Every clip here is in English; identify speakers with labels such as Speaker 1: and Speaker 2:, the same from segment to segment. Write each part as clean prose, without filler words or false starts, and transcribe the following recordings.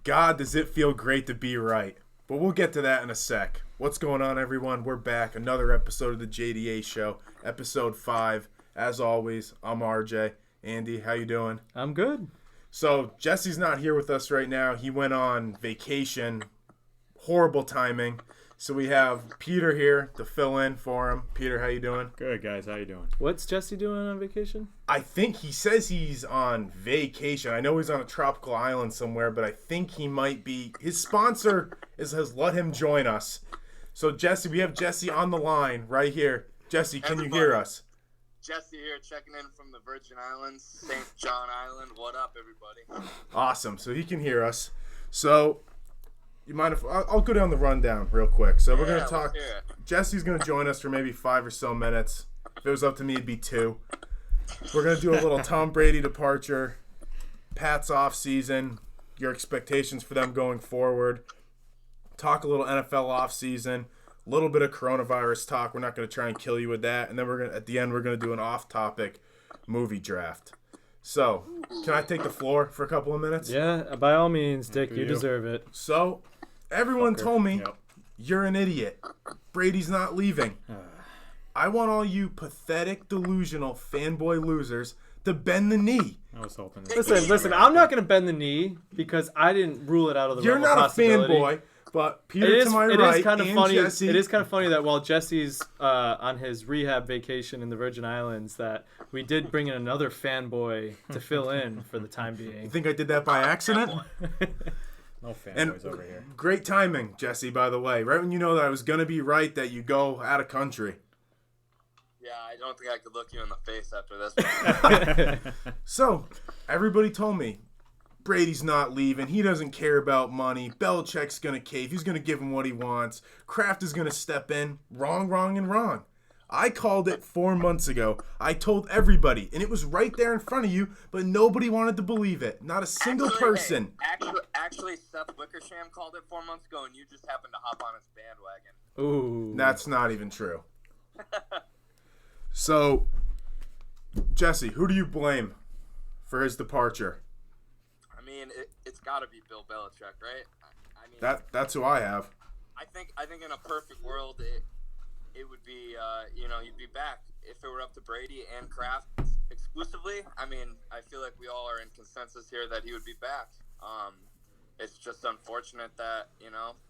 Speaker 1: God, does it feel great to be right. But we'll get to that in a sec. What's going on, everyone? We're back. Another episode of the JDA show, Ep.5. As always, I'm RJ. Andy, how you doing?
Speaker 2: I'm good.
Speaker 1: So, Jesse's not here with us right now. He went on vacation. Horrible timing. So we have Peter here to fill in for him. Peter, how you doing?
Speaker 3: Good, guys. How you doing?
Speaker 2: What's Jesse doing on vacation?
Speaker 1: I think he says he's on vacation. I know he's on a tropical island somewhere, but I think he might be. His sponsor has let him join us. So, Jesse, we have Jesse on the line right here. Jesse, can you hear us?
Speaker 4: Jesse here, checking in from the Virgin Islands, St. John Island. What up, everybody?
Speaker 1: Awesome. So he can hear us. So, you mind if I'll go down the rundown real quick. So we're going to talk. Jesse's going to join us for maybe 5 or so minutes. If it was up to me, it'd be 2. We're going to do a little Tom Brady departure, Pat's off season, your expectations for them going forward, talk a little NFL off season, a little bit of coronavirus talk. We're not going to try and kill you with that. And then at the end, we're going to do an off-topic movie draft. So, can I take the floor for a couple of minutes?
Speaker 2: Yeah, by all means, Dick, you deserve it.
Speaker 1: So, everyone told me, you're an idiot. Brady's not leaving. I want all you pathetic, delusional fanboy losers to bend the knee.
Speaker 3: I was hoping.
Speaker 2: Listen, I'm not going to bend the knee because I didn't rule it out of the realm of possibility.
Speaker 1: You're not a fanboy, but Peter to my right and Jesse.
Speaker 2: It is kind of funny that while Jesse's on his rehab vacation in the Virgin Islands, that we did bring in another fanboy to fill in for the time being.
Speaker 1: You think I did that by accident?
Speaker 3: No fanboys over here.
Speaker 1: Great timing, Jesse, by the way. Right when you know that I was going to be right that you go out of country.
Speaker 4: Yeah, I don't think I could look you in the face after this.
Speaker 1: So, everybody told me, Brady's not leaving. He doesn't care about money. Belichick's going to cave. He's going to give him what he wants. Kraft is going to step in. Wrong, wrong, and wrong. I called it 4 months ago. I told everybody, and it was right there in front of you, but nobody wanted to believe it. Not a single person.
Speaker 4: Actually, Seth Wickersham called it 4 months ago, and you just happened to hop on his bandwagon.
Speaker 2: Ooh.
Speaker 1: That's not even true. So, Jesse, who do you blame for his departure?
Speaker 4: I mean, it's got to be Bill Belichick, right? I mean,
Speaker 1: that's who I have.
Speaker 4: I think in a perfect world, it would be, you'd be back. If it were up to Brady and Kraft exclusively, I mean, I feel like we all are in consensus here that he would be back. It's just unfortunate that,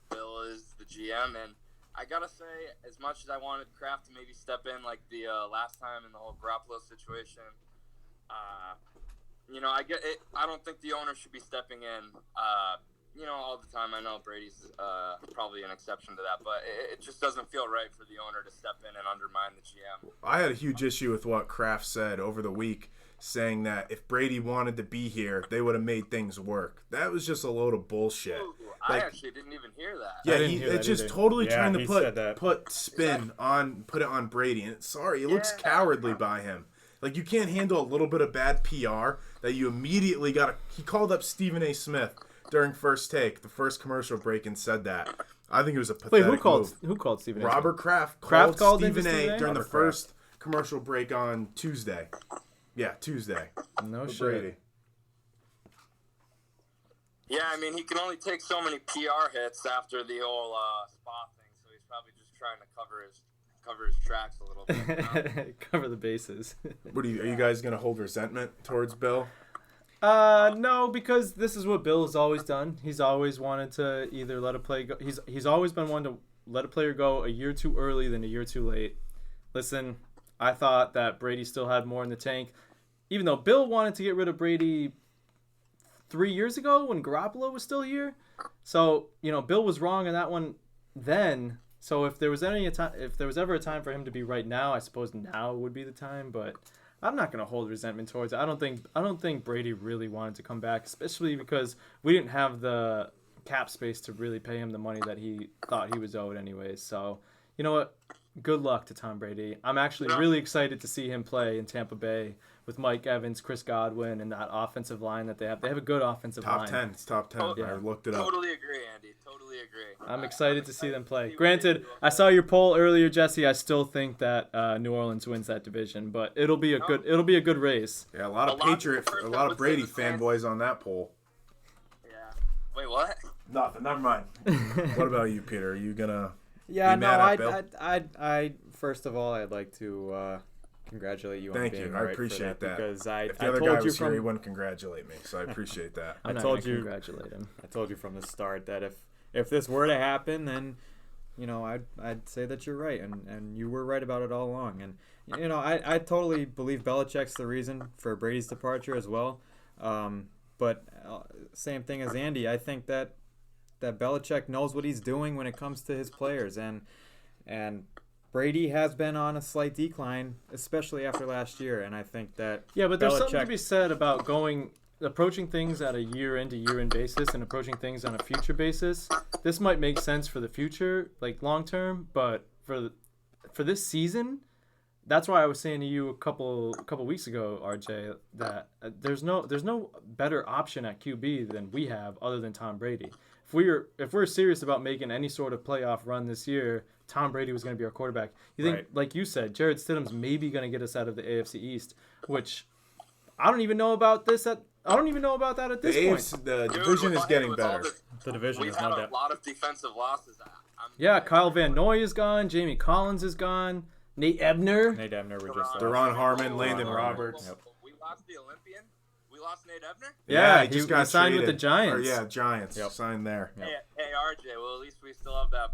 Speaker 4: Bill is the GM. And I got to say, as much as I wanted Kraft to maybe step in like the last time in the whole Garoppolo situation, I don't think the owner should be stepping in, all the time. I know Brady's probably an exception to that, but it just doesn't feel right for the owner to step in and undermine the GM.
Speaker 1: I had a huge issue with what Kraft said over the week, saying that if Brady wanted to be here, they would have made things work. That was just a load of bullshit.
Speaker 4: Ooh, I actually didn't even hear that.
Speaker 1: Yeah, it's just totally trying to put
Speaker 3: spin
Speaker 1: put it on Brady. And it looks cowardly by him. Like, you can't handle a little bit of bad PR that you immediately he called up Stephen A. Smith during First Take, the first commercial break, and said that. I think it was a pathetic move.
Speaker 2: Who called Stephen A.
Speaker 1: Robert Kraft called Stephen A. during the first commercial break on Tuesday. Yeah, Tuesday.
Speaker 2: No shit.
Speaker 1: Brady.
Speaker 4: Yeah, I mean, he can only take so many PR hits after the whole spa thing, so he's probably just trying to cover his tracks a little bit.
Speaker 2: Cover the bases.
Speaker 1: Are you guys going to hold resentment towards Bill?
Speaker 2: No, because this is what Bill has always done. He's always wanted to either let a play go. He's always been one to let a player go a year too early than a year too late. Listen, I thought that Brady still had more in the tank, even though Bill wanted to get rid of Brady 3 years ago when Garoppolo was still here. So, Bill was wrong on that one then. So if there was ever a time for him to be right now, I suppose now would be the time. But I'm not going to hold resentment towards it. I don't think Brady really wanted to come back, especially because we didn't have the cap space to really pay him the money that he thought he was owed anyways. So, you know what? Good luck to Tom Brady. I'm actually really excited to see him play in Tampa Bay with Mike Evans, Chris Godwin, and that offensive line that they have. They have a good offensive line.
Speaker 1: Top 10. It's top 10.
Speaker 4: Yeah.
Speaker 1: I looked it up.
Speaker 4: Totally agree, Andy. Totally agree.
Speaker 2: I'm excited to see them play. Granted, I saw your poll earlier, Jesse. I still think that New Orleans wins that division, but it'll be a good race.
Speaker 1: Yeah, a lot of Brady fanboys on that poll.
Speaker 4: Yeah. Wait, what?
Speaker 1: Nothing. Never mind. What about you, Peter? Are you gonna?
Speaker 3: Yeah,
Speaker 1: be
Speaker 3: no,
Speaker 1: mad at Bill?
Speaker 3: I first of all, I'd like to congratulate you on
Speaker 1: Thank
Speaker 3: being
Speaker 1: you.
Speaker 3: right
Speaker 1: I appreciate
Speaker 3: for that. Because
Speaker 1: if the
Speaker 3: I
Speaker 1: other
Speaker 3: told
Speaker 1: guy
Speaker 3: you
Speaker 1: was
Speaker 3: from
Speaker 1: here, he wouldn't congratulate me. So I appreciate that.
Speaker 2: I'm not
Speaker 3: told
Speaker 2: gonna
Speaker 3: you-
Speaker 2: congratulate him.
Speaker 3: I told you from the start that if this were to happen, then I'd say that you're right, and you were right about it all along. And I totally believe Belichick's the reason for Brady's departure as well. But same thing as Andy, I think that Belichick knows what he's doing when it comes to his players, and Brady has been on a slight decline, especially after last year. And I think that
Speaker 2: But there's something to
Speaker 3: Belichick-
Speaker 2: be said about approaching things at a year in to year in basis and approaching things on a future basis. This might make sense for the future, like long term, but for this season, that's why I was saying to you a couple weeks ago, RJ, that there's no better option at QB than we have other than Tom Brady. If we're serious about making any sort of playoff run this year, Tom Brady was going to be our quarterback. You think,
Speaker 3: Right.
Speaker 2: like you said, Jared Stidham's maybe going to get us out of the AFC East, which I don't even know about that at this point.
Speaker 1: The division is getting better.
Speaker 3: the division
Speaker 4: We've
Speaker 3: is
Speaker 4: had
Speaker 3: no
Speaker 4: a
Speaker 3: doubt.
Speaker 4: lot of defensive losses.
Speaker 2: Yeah, Kyle Van Noy is gone. Jamie Collins is gone. Nate Ebner.
Speaker 3: Nate Ebner, we just
Speaker 1: Duron Harmon, Landon
Speaker 3: Duron
Speaker 1: Roberts.
Speaker 3: Yep.
Speaker 4: We lost the Olympian. We lost Nate Ebner.
Speaker 2: Yeah,
Speaker 1: he just got
Speaker 2: signed
Speaker 1: traded.
Speaker 2: with the Giants.
Speaker 1: Giants.
Speaker 3: Yep.
Speaker 1: Signed there.
Speaker 3: Yep.
Speaker 4: Hey, RJ. Well, at least we still have that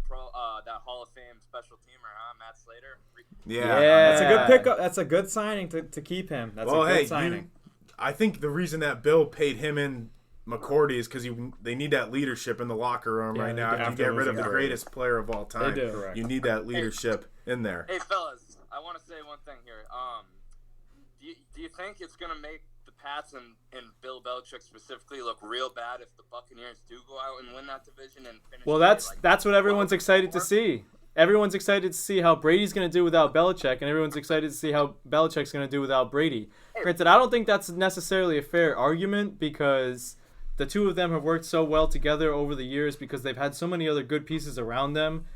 Speaker 4: that Hall of Fame special teamer, huh? Matt Slater.
Speaker 1: Yeah.
Speaker 3: That's a good pickup. That's a good signing to keep him. That's a good signing.
Speaker 1: I think the reason that Bill paid him in McCourty is because they need that leadership in the locker room right now. After you get rid of the greatest player of all time,
Speaker 2: They do.
Speaker 3: Correct.
Speaker 1: you need that leadership in there.
Speaker 4: Hey, fellas, I want to say one thing here. Do you think it's gonna make the Pats and Bill Belichick specifically look real bad if the Buccaneers do go out and win that division and finish?
Speaker 2: Well, that's what everyone's excited to see. Everyone's excited to see how Brady's going to do without Belichick, and everyone's excited to see how Belichick's going to do without Brady. Granted, I don't think that's necessarily a fair argument because the two of them have worked so well together over the years because they've had so many other good pieces around them.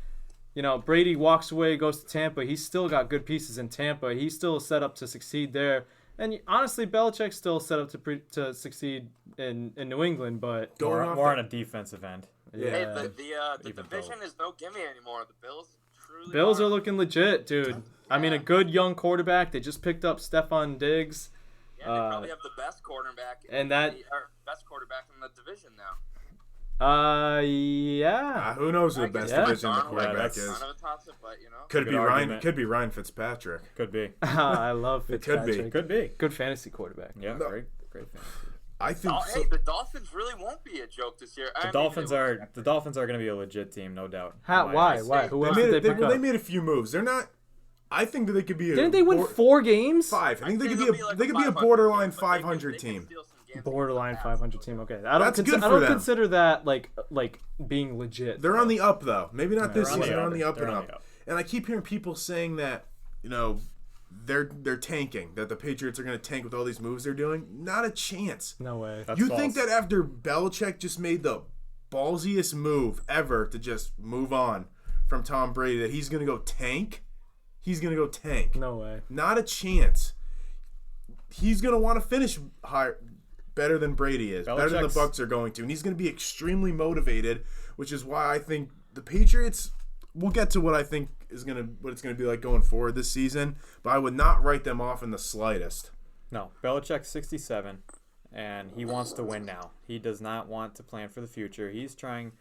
Speaker 2: Brady walks away, goes to Tampa. He's still got good pieces in Tampa. He's still set up to succeed there. And honestly, Belichick's still set up to succeed in New England, but
Speaker 3: More on a defensive end.
Speaker 2: yeah.
Speaker 4: Hey, the
Speaker 3: Even
Speaker 4: division
Speaker 3: though-
Speaker 4: is no gimme anymore. The Bills truly
Speaker 2: Bills
Speaker 4: are.
Speaker 2: are looking legit, dude. I mean, a good young quarterback. They just picked up Stephon Diggs.
Speaker 4: Yeah, they probably have the best quarterback. Best quarterback in the division now.
Speaker 2: Yeah.
Speaker 1: Who knows who the best
Speaker 2: Yeah.
Speaker 1: division the
Speaker 4: Darnold,
Speaker 1: quarterback
Speaker 3: that's
Speaker 1: is?
Speaker 4: Kind of a toss-up, but
Speaker 1: Could
Speaker 3: Good
Speaker 1: be Ryan.
Speaker 3: argument.
Speaker 1: Could be Ryan Fitzpatrick.
Speaker 3: Could be.
Speaker 2: I love
Speaker 1: It could be.
Speaker 2: Fitzpatrick.
Speaker 3: Could be.
Speaker 2: Good fantasy quarterback.
Speaker 3: Yeah,
Speaker 1: No.
Speaker 3: great fantasy.
Speaker 1: I think.
Speaker 4: Hey, the Dolphins really won't be a joke this year.
Speaker 3: The Dolphins are going to be a legit team, no doubt.
Speaker 2: Why? Who else did they pick up?
Speaker 1: They made a few moves. They're not. I think that they could be.
Speaker 2: Didn't they win 4 games?
Speaker 1: 5? I think they could
Speaker 4: they'll
Speaker 1: be
Speaker 4: like
Speaker 1: They could be a
Speaker 4: 500
Speaker 1: borderline
Speaker 4: team, but they can
Speaker 1: 500 team.
Speaker 4: steal some games
Speaker 2: Borderline
Speaker 4: against the Pats.
Speaker 2: 500 team. Okay,
Speaker 1: That's good
Speaker 2: I
Speaker 1: for
Speaker 2: don't
Speaker 1: them.
Speaker 2: consider that like being legit.
Speaker 1: They're on the up though. Maybe not this
Speaker 3: They're on
Speaker 1: season.
Speaker 3: the
Speaker 1: They're
Speaker 3: up.
Speaker 1: on the up
Speaker 3: They're
Speaker 1: and
Speaker 3: on
Speaker 1: up.
Speaker 3: the up.
Speaker 1: And I keep hearing people saying that they're tanking. That the Patriots are going to tank with all these moves they're doing. Not a chance.
Speaker 2: No way.
Speaker 3: That's
Speaker 1: You
Speaker 3: false.
Speaker 1: think that after Belichick just made the ballsiest move ever to just move on from Tom Brady that he's going to go tank? He's going to go tank.
Speaker 2: No way.
Speaker 1: Not a chance. He's going to want to finish better than Brady is. Better than the
Speaker 3: Belichick's-
Speaker 1: Bucs are going to. And he's going to be extremely motivated, which is why I think the Patriots, we'll get to what I think what it's going to be like going forward this season, but I would not write them off in the slightest.
Speaker 3: No, Belichick's 67, and he wants to win now. He does not want to plan for the future. He's trying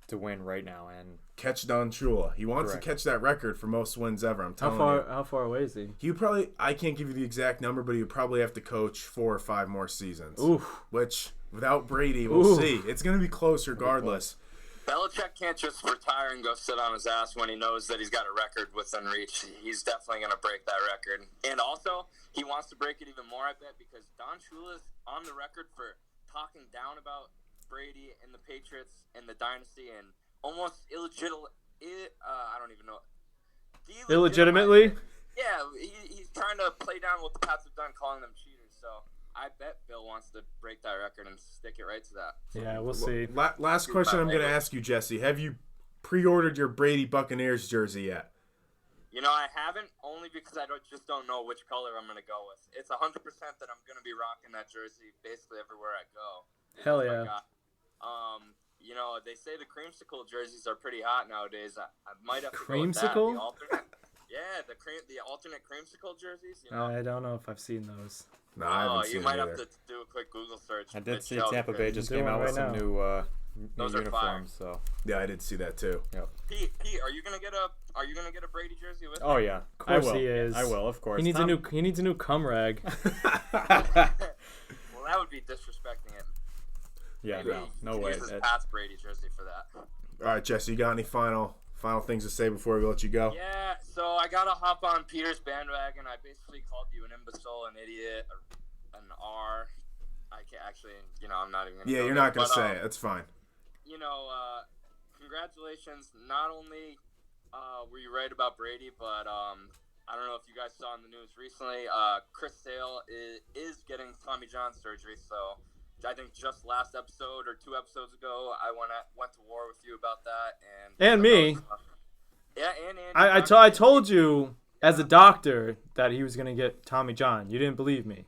Speaker 3: to win right now, and
Speaker 1: Catch Don Shula. He wants
Speaker 3: Correct.
Speaker 1: to catch that record for most wins ever. I'm telling you.
Speaker 2: How far away is he?
Speaker 1: He would probably, I can't give you the exact number, but he would probably have to coach 4 or 5 more seasons.
Speaker 2: Oof.
Speaker 1: Which, without Brady, we'll
Speaker 2: Oof.
Speaker 1: see. It's going to be close regardless.
Speaker 4: Belichick can't just retire and go sit on his ass when he knows that he's got a record within reach. He's definitely going to break that record. And also, he wants to break it even more, I bet, because Don Shula's on the record for talking down about Brady and the Patriots and the dynasty and almost I don't even know.
Speaker 2: Illegitimately?
Speaker 4: Yeah, he's trying to play down what the Pats have done, calling them cheaters. So I bet Bill wants to break that record and stick it right to that.
Speaker 2: Yeah, we'll see.
Speaker 1: Last question I'm going to ask you, Jesse. Have you pre-ordered your Brady Buccaneers jersey yet?
Speaker 4: I haven't, only because I just don't know which color I'm going to go with. It's 100% that I'm going to be rocking that jersey basically everywhere I go.
Speaker 2: Hell
Speaker 4: That's what I
Speaker 2: yeah.
Speaker 4: got. they say the creamsicle jerseys are pretty hot nowadays. I might have to
Speaker 2: Creamsicle?
Speaker 4: go with that. The alternate, the alternate creamsicle jerseys.
Speaker 2: I don't know if I've seen those.
Speaker 1: No, I haven't seen
Speaker 4: you might
Speaker 1: it
Speaker 4: have
Speaker 1: either.
Speaker 4: to do a quick Google search.
Speaker 3: I did
Speaker 4: But
Speaker 3: see
Speaker 4: Joe,
Speaker 3: Tampa Bay just
Speaker 2: doing
Speaker 3: came out
Speaker 2: it
Speaker 3: with
Speaker 2: right
Speaker 3: some
Speaker 2: now.
Speaker 3: new
Speaker 4: Those are
Speaker 3: uniforms. So
Speaker 1: Yeah, I did see that too.
Speaker 4: Pete, are you gonna get a Brady jersey with?
Speaker 3: oh yeah,
Speaker 2: Of course
Speaker 3: I will.
Speaker 2: he is.
Speaker 3: I will, of course.
Speaker 2: He needs a new cum rag.
Speaker 4: Well, that would be disrespecting it.
Speaker 3: Yeah,
Speaker 4: Maybe
Speaker 3: no
Speaker 4: you
Speaker 3: way.
Speaker 4: Use his
Speaker 3: It-
Speaker 4: past Brady jersey for that.
Speaker 1: All right, Jesse, you got any final things to say before we let you go?
Speaker 4: Yeah, so I gotta hop on Peter's bandwagon. I basically called you an imbecile, an idiot, an R. I can't actually, I'm not even gonna.
Speaker 1: Yeah,
Speaker 4: go
Speaker 1: you're
Speaker 4: there,
Speaker 1: not gonna
Speaker 4: but,
Speaker 1: say it. That's fine.
Speaker 4: Congratulations. Not only were you right about Brady, but I don't know if you guys saw in the news recently. Chris Sale is getting Tommy John surgery. So I think just last episode or 2 episodes ago, I went to war with you about that,
Speaker 2: And me.
Speaker 4: Yeah, and
Speaker 2: I told you as a doctor that he was gonna get Tommy John. You didn't believe me.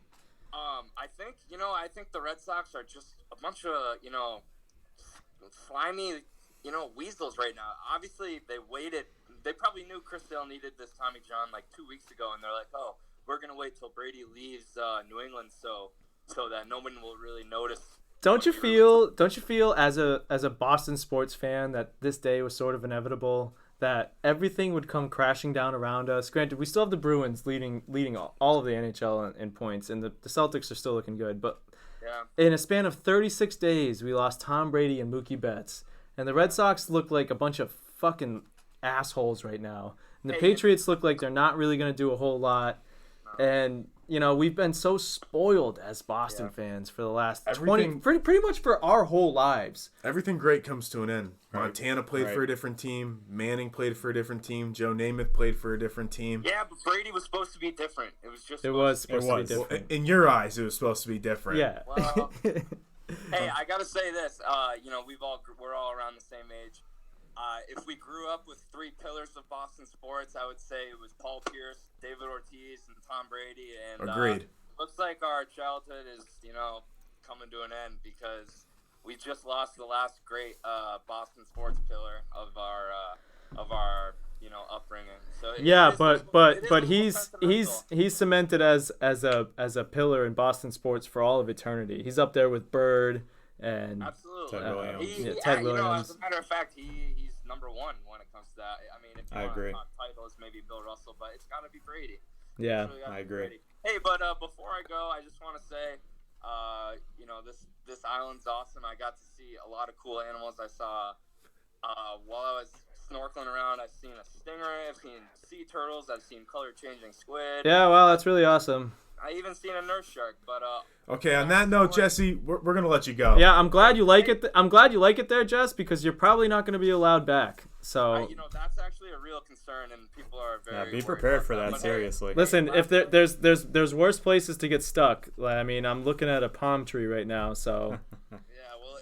Speaker 4: I think the Red Sox are just a bunch of slimy weasels right now. Obviously, they waited. They probably knew Chris Sale needed this Tommy John like 2 weeks ago, and they're like, "Oh, we're gonna wait till Brady leaves New England, so that no one will really notice."
Speaker 2: Don't you feel as a Boston sports fan that this day was sort of inevitable, that everything would come crashing down around us? Granted, we still have the Bruins leading all of the NHL in points, and the Celtics are still looking good, but
Speaker 4: Yeah.
Speaker 2: in a span of 36 days, we lost Tom Brady and Mookie Betts, and the Red Sox look like a bunch of fucking assholes right now, and the Patriots look like they're not really going to do a whole lot, and we've been so spoiled as Boston fans for the last 20, pretty much for our whole lives.
Speaker 1: Everything great comes to an end.
Speaker 3: Right.
Speaker 1: Montana played
Speaker 3: Right.
Speaker 1: for a different team. Manning played for a different team. Joe Namath played for a different team.
Speaker 4: Yeah, but Brady was supposed to be different. It was just.
Speaker 2: It was supposed to be
Speaker 3: was.
Speaker 1: Well,
Speaker 2: different.
Speaker 1: in your eyes, it was supposed to be different.
Speaker 2: Yeah.
Speaker 4: Well, hey, I gotta say this. We're all around the same age. If we grew up with 3 pillars of Boston sports, I would say it was Paul Pierce, David Ortiz, and Tom Brady. And
Speaker 1: Agreed.
Speaker 4: Looks like our childhood is, coming to an end because we just lost the last great Boston sports pillar of our upbringing. So
Speaker 2: Yeah,
Speaker 4: it is
Speaker 2: but
Speaker 4: a little
Speaker 2: he's
Speaker 4: sentimental.
Speaker 2: cemented as a pillar in Boston sports for all of eternity. He's up there with Bird and
Speaker 4: Absolutely.
Speaker 3: Ted Williams.
Speaker 2: Ted
Speaker 4: As
Speaker 2: Williams.
Speaker 4: a matter of fact, he's number 1 when it comes to that. I mean, if you
Speaker 3: I
Speaker 4: want
Speaker 3: agree.
Speaker 4: to talk titles, maybe Bill Russell, but it's got to be Brady.
Speaker 2: Yeah.
Speaker 4: It's really gotta
Speaker 3: I
Speaker 4: be
Speaker 3: agree.
Speaker 4: Brady. Hey, but before I go, I just want to say, this island's awesome. I got to see a lot of cool animals. I saw while I was snorkeling around, I've seen a stingray, I've seen sea turtles, I've seen color-changing squid.
Speaker 2: Yeah, well, that's really awesome.
Speaker 4: I even seen a nurse shark, but
Speaker 1: Okay, on that note, Jesse, we're going to let you go.
Speaker 2: Yeah, I'm glad you like it. I'm glad you like it there, Jess, because you're probably not going to be allowed back. So
Speaker 4: that's actually a real concern, and people are very.
Speaker 3: Yeah, be
Speaker 4: worried
Speaker 3: prepared
Speaker 4: about
Speaker 3: for that.
Speaker 4: But hey,
Speaker 3: Seriously.
Speaker 2: listen, if there's worse places to get stuck. I mean, I'm looking at a palm tree right now, so
Speaker 4: Yeah, well,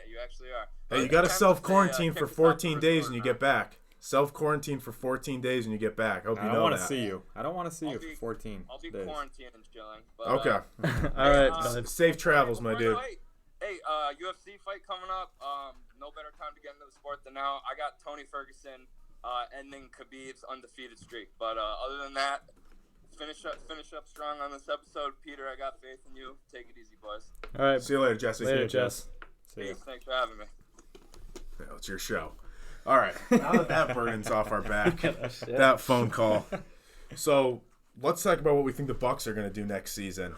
Speaker 4: you actually are.
Speaker 1: Hey, you
Speaker 4: But
Speaker 1: got to
Speaker 4: it's
Speaker 1: self-quarantine
Speaker 4: time
Speaker 1: for
Speaker 4: to say, kick this off
Speaker 1: 14
Speaker 4: the
Speaker 1: days
Speaker 4: resort
Speaker 1: when you
Speaker 4: now.
Speaker 1: get back. Self-quarantine for 14 days when you get back. I hope you
Speaker 3: I
Speaker 1: know
Speaker 3: don't want
Speaker 1: that.
Speaker 3: to see you. I don't want to see
Speaker 4: I'll
Speaker 3: you
Speaker 4: be-
Speaker 3: for 14
Speaker 4: I'll be
Speaker 3: days.
Speaker 4: quarantined and chilling. But,
Speaker 1: Okay.
Speaker 2: all right.
Speaker 1: Safe travels, my dude.
Speaker 4: Hey, UFC fight coming up. No better time to get into the sport than now. I got Tony Ferguson ending Khabib's undefeated streak. But other than that, finish up strong on this episode. Peter, I got faith in you. Take it easy, boys.
Speaker 2: All right.
Speaker 1: See you later, Jesse.
Speaker 2: Later, Jess.
Speaker 3: See ya.
Speaker 4: Peace. Thanks for having me.
Speaker 1: Yeah, it's your show. All right. Now that that burden's off our back, that phone call. So let's talk about what we think the Bucs are going to do next season.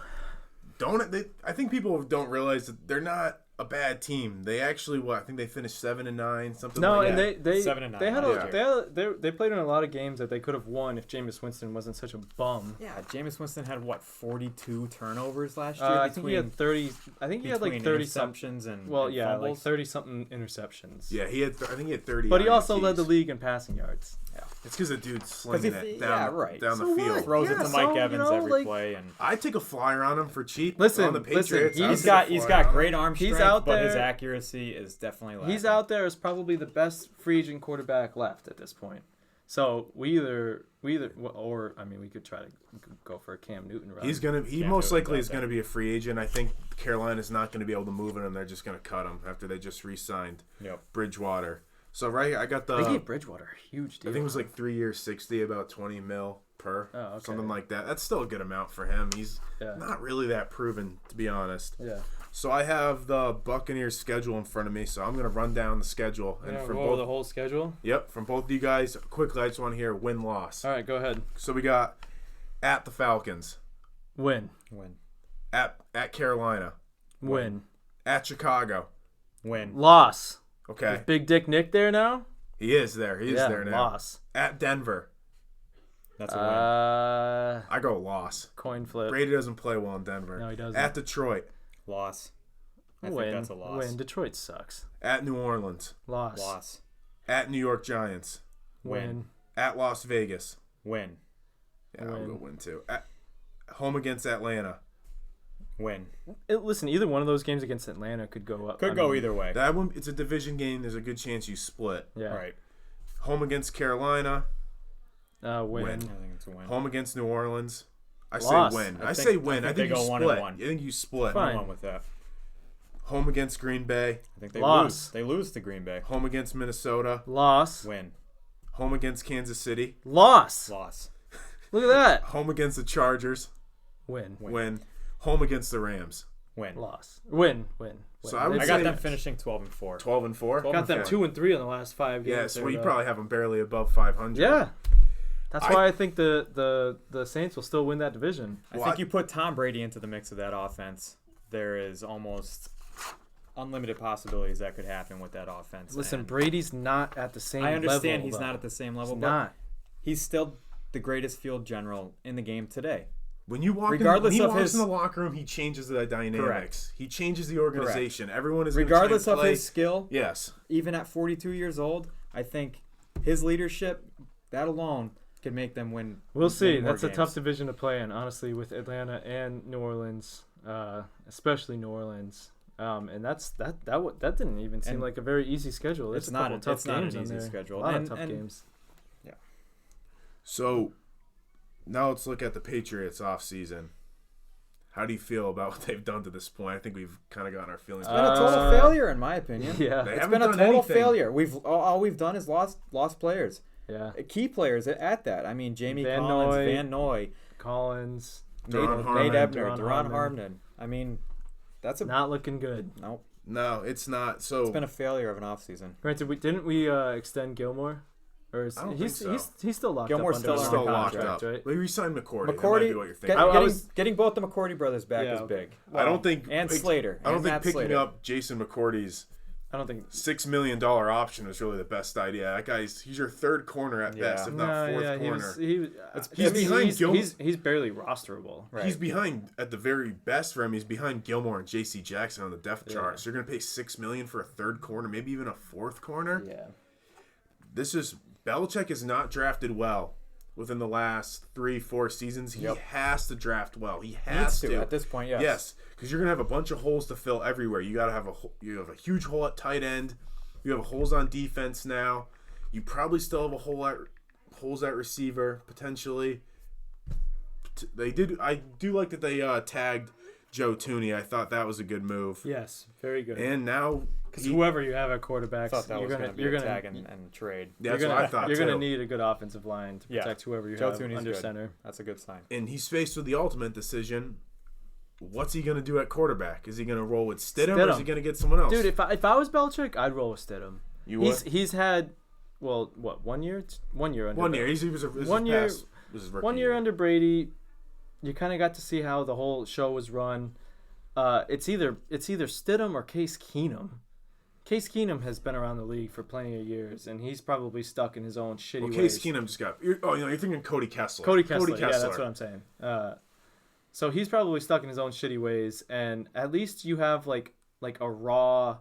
Speaker 1: I think people don't realize that they're not a bad team. They actually, I think they finished 7-9, something
Speaker 2: No,
Speaker 1: like
Speaker 2: and
Speaker 1: that.
Speaker 2: they
Speaker 3: 7-9
Speaker 2: they had
Speaker 3: last
Speaker 2: they played in a lot of games that they could have won if Jameis Winston wasn't such a bum.
Speaker 3: Yeah, Jameis Winston had 42 turnovers last year.
Speaker 2: I think he had 30. I think he had like 30
Speaker 3: interceptions and
Speaker 2: Well,
Speaker 3: and
Speaker 2: yeah,
Speaker 3: fumbles.
Speaker 2: like 30 something interceptions.
Speaker 1: Yeah, I think he had 30.
Speaker 2: But he also
Speaker 1: INTs.
Speaker 2: led the league in passing yards.
Speaker 1: It's because the dude's slinging
Speaker 3: he-
Speaker 1: it
Speaker 3: yeah,
Speaker 1: down,
Speaker 3: right.
Speaker 1: down
Speaker 2: So
Speaker 1: the
Speaker 2: what?
Speaker 1: field.
Speaker 3: Throws
Speaker 2: Yeah,
Speaker 3: it to
Speaker 2: so,
Speaker 3: Mike Evans every
Speaker 2: like-
Speaker 3: play, and
Speaker 1: I'd take a flyer on him for cheap.
Speaker 2: Listen,
Speaker 1: on the Patriots.
Speaker 2: listen,
Speaker 1: I'd
Speaker 3: he's
Speaker 1: take a
Speaker 3: got
Speaker 1: flyer on
Speaker 3: great
Speaker 1: him.
Speaker 3: arm
Speaker 2: He's
Speaker 3: strength,
Speaker 2: out
Speaker 3: but his
Speaker 2: there.
Speaker 3: accuracy is definitely lacking.
Speaker 2: He's out there as probably the best free agent quarterback left at this point. So we either or I mean we could try to go for a Cam Newton run.
Speaker 1: He most likely is gonna be a free agent. I think Carolina's not gonna be able to move him. They're just gonna cut him after they just re-signed Bridgewater. So I got
Speaker 2: they gave Bridgewater a huge deal.
Speaker 1: I think it was like 3 years, 60, about 20 mil per, something like that. That's still a good amount for him. He's not really that proven, to be honest.
Speaker 2: Yeah.
Speaker 1: So I have the Buccaneers schedule in front of me, so I'm gonna run down the schedule
Speaker 2: from both the whole schedule.
Speaker 1: Yep, from both of you guys. Quickly, I just want to hear win-loss.
Speaker 2: All right, go ahead.
Speaker 1: So we got at the Falcons,
Speaker 2: win.
Speaker 1: At Carolina,
Speaker 2: win.
Speaker 1: At Chicago,
Speaker 3: win.
Speaker 2: Loss.
Speaker 1: Okay.
Speaker 2: Is Big Dick Nick there now?
Speaker 1: He is there. He is there now.
Speaker 2: Loss.
Speaker 1: At Denver.
Speaker 3: That's a win.
Speaker 1: I go loss.
Speaker 2: Coin flip.
Speaker 1: Brady doesn't play well in Denver.
Speaker 2: No, he doesn't.
Speaker 1: At Detroit.
Speaker 3: Loss. I
Speaker 2: win.
Speaker 3: think that's a loss.
Speaker 2: Win. Detroit sucks.
Speaker 1: At New Orleans.
Speaker 2: Loss.
Speaker 1: At New York Giants.
Speaker 2: Win.
Speaker 1: At Las Vegas.
Speaker 3: Win.
Speaker 1: Yeah, I'll go win too. At home against Atlanta.
Speaker 3: Win.
Speaker 2: Listen, either one of those games against Atlanta could go up.
Speaker 3: Could go either way.
Speaker 1: That one, it's a division game. There's a good chance you split.
Speaker 2: Yeah.
Speaker 3: Right.
Speaker 2: Home
Speaker 1: against Carolina.
Speaker 2: Win.
Speaker 3: I think it's a win.
Speaker 1: Home against New Orleans.
Speaker 2: Loss.
Speaker 1: Say win.
Speaker 3: I
Speaker 1: say win. I think you
Speaker 3: go
Speaker 1: split.
Speaker 3: 1-1.
Speaker 1: I think you split.
Speaker 2: Fine.
Speaker 3: I'm with that.
Speaker 1: Home against Green Bay.
Speaker 3: I think they
Speaker 2: Loss.
Speaker 3: lose. They lose to Green Bay.
Speaker 1: Home against Minnesota.
Speaker 2: Loss.
Speaker 3: Win.
Speaker 1: Home against Kansas City.
Speaker 2: Loss. Look at that.
Speaker 1: Home against the Chargers.
Speaker 2: Win.
Speaker 1: Home against the Rams.
Speaker 3: Win.
Speaker 2: Loss. Win.
Speaker 1: So
Speaker 3: I got them finishing 12-4.
Speaker 1: 12-4.
Speaker 2: Got them 2-3 in the last 5 games.
Speaker 1: Yes, well, you probably have them barely above 500.
Speaker 2: Yeah. That's why I think the Saints will still win that division.
Speaker 3: I think you put Tom Brady into the mix of that offense, there is almost unlimited possibilities that could happen with that offense.
Speaker 2: Listen, Brady's not at the same level.
Speaker 3: I understand he's not at the same level,
Speaker 2: he's
Speaker 3: but
Speaker 2: not.
Speaker 3: He's still the greatest field general in the game today.
Speaker 1: When you walk,
Speaker 3: regardless
Speaker 1: in,
Speaker 3: of
Speaker 1: walks
Speaker 3: his
Speaker 1: in the locker room, he changes the dynamics.
Speaker 3: Correct.
Speaker 1: He changes the organization. Correct. Everyone is
Speaker 3: regardless
Speaker 1: of
Speaker 3: his skill.
Speaker 1: Yes.
Speaker 3: Even at 42 years old, I think his leadership, that alone, could make them win.
Speaker 2: We'll see. That's
Speaker 3: games.
Speaker 2: A tough division to play in, honestly, with Atlanta and New Orleans, especially New Orleans. And that didn't even seem like a very easy schedule. There's
Speaker 3: it's not an easy schedule.
Speaker 2: A lot of tough games.
Speaker 3: Yeah.
Speaker 1: So now let's look at the Patriots off season. How do you feel about what they've done to this point? I think we've kind of gotten our feelings.
Speaker 3: It's been a total failure, in my opinion.
Speaker 2: Yeah,
Speaker 3: it's been a total failure. All we've done is lost players.
Speaker 2: Yeah,
Speaker 3: key players at that. I mean, Jamie
Speaker 2: Van
Speaker 3: Collins,
Speaker 2: Noy,
Speaker 3: Van Noy,
Speaker 2: Collins,
Speaker 3: Nate Ebner, Deron Harmon. I mean, that's
Speaker 2: not looking good.
Speaker 3: Nope.
Speaker 1: No, it's not. So
Speaker 3: it's been a failure of an offseason.
Speaker 2: Granted, didn't we extend Gilmore? Or is,
Speaker 1: I don't think so.
Speaker 2: He's still locked
Speaker 3: Gilmore's
Speaker 2: up. Gilmore's
Speaker 3: still
Speaker 1: locked
Speaker 2: contract,
Speaker 1: up.
Speaker 2: Right?
Speaker 1: We re-signed McCourty. That might be what you're thinking.
Speaker 3: Getting both the McCourty brothers back is big.
Speaker 1: Well, I don't think
Speaker 3: Slater.
Speaker 1: I don't think picking
Speaker 3: Slater.
Speaker 1: up Jason McCourty's $6 million option was really the best idea. That guy's he's your third corner at best, if not fourth corner.
Speaker 2: He's
Speaker 1: behind Gilmore.
Speaker 2: He's barely rosterable.
Speaker 1: Right. He's behind at the very best for him. He's behind Gilmore and J.C. Jackson on the depth chart. So you're gonna pay $6 million for a third corner, maybe even a fourth corner.
Speaker 2: Yeah.
Speaker 1: Belichick has not drafted well within the last 3-4 seasons. He has to draft well. He has to
Speaker 3: at this point. Yes.
Speaker 1: Yes, because you're gonna have a bunch of holes to fill everywhere. You gotta have you have a huge hole at tight end. You have holes on defense now. You probably still have holes at receiver potentially. I do like that they tagged Joe Thuney. I thought that was a good move.
Speaker 2: Yes, very good.
Speaker 1: And now,
Speaker 2: because whoever you have at quarterback,
Speaker 3: you're going to tag and trade.
Speaker 1: That's what I thought.
Speaker 2: You're going to need a good offensive line to protect whoever you have under center.
Speaker 3: That's a good sign.
Speaker 1: And he's faced with the ultimate decision. What's he going to do at quarterback? Is he going to roll with Stidham, or is he going to get someone else?
Speaker 2: Dude, if I was Belichick, I'd roll with Stidham.
Speaker 1: You would?
Speaker 2: He's had, 1 year? 1 year under.
Speaker 1: 1 year. He was
Speaker 2: one year under Brady. You kind of got to see how the whole show was run. It's either Stidham or Case Keenum. Case Keenum has been around the league for plenty of years, and he's probably stuck in his own shitty ways.
Speaker 1: Case Keenum just got. You're thinking Cody Kessler.
Speaker 2: Cody Kessler. Yeah, that's what I'm saying. So he's probably stuck in his own shitty ways, and at least you have like a raw,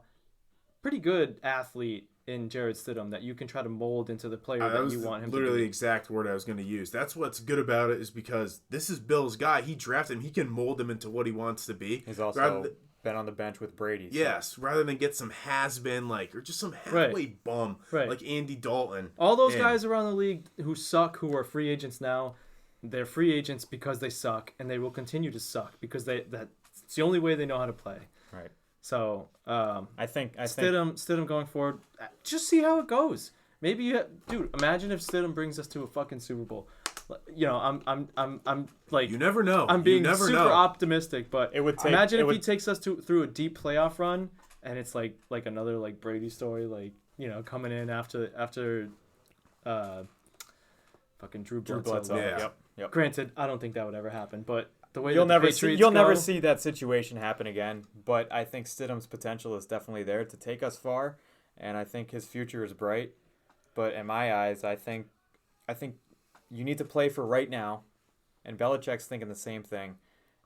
Speaker 2: pretty good athlete in Jarrett Stidham that you can try to mold into the player that you want him to be.
Speaker 1: Literally the exact word I was going to use. That's what's good about it, is because this is Bill's guy. He drafted him. He can mold him into what he wants to be.
Speaker 3: He's also been on the bench with Brady. So.
Speaker 1: Yes, rather than get some has-been or just some halfway bum like Andy Dalton.
Speaker 2: All those guys around the league who suck, who are free agents now, they're free agents because they suck, and they will continue to suck because that's the only way they know how to play.
Speaker 3: Right.
Speaker 2: So
Speaker 3: I think
Speaker 2: Stidham going forward, just see how it goes. Maybe dude, imagine if Stidham brings us to a fucking Super Bowl. You know, I'm like,
Speaker 1: you never know.
Speaker 2: I'm being super
Speaker 1: know.
Speaker 2: optimistic, but
Speaker 3: it would take,
Speaker 2: imagine if he takes us through a deep playoff run, and it's like another like Brady story, like, you know, coming in after fucking Drew Bledsoe.
Speaker 1: Yeah.
Speaker 3: Yep.
Speaker 2: Granted, I don't think that would ever happen, but the way
Speaker 3: you'll never
Speaker 2: go,
Speaker 3: see that situation happen again. But I think Stidham's potential is definitely there to take us far, and I think his future is bright. But in my eyes, I think you need to play for right now, and Belichick's thinking the same thing.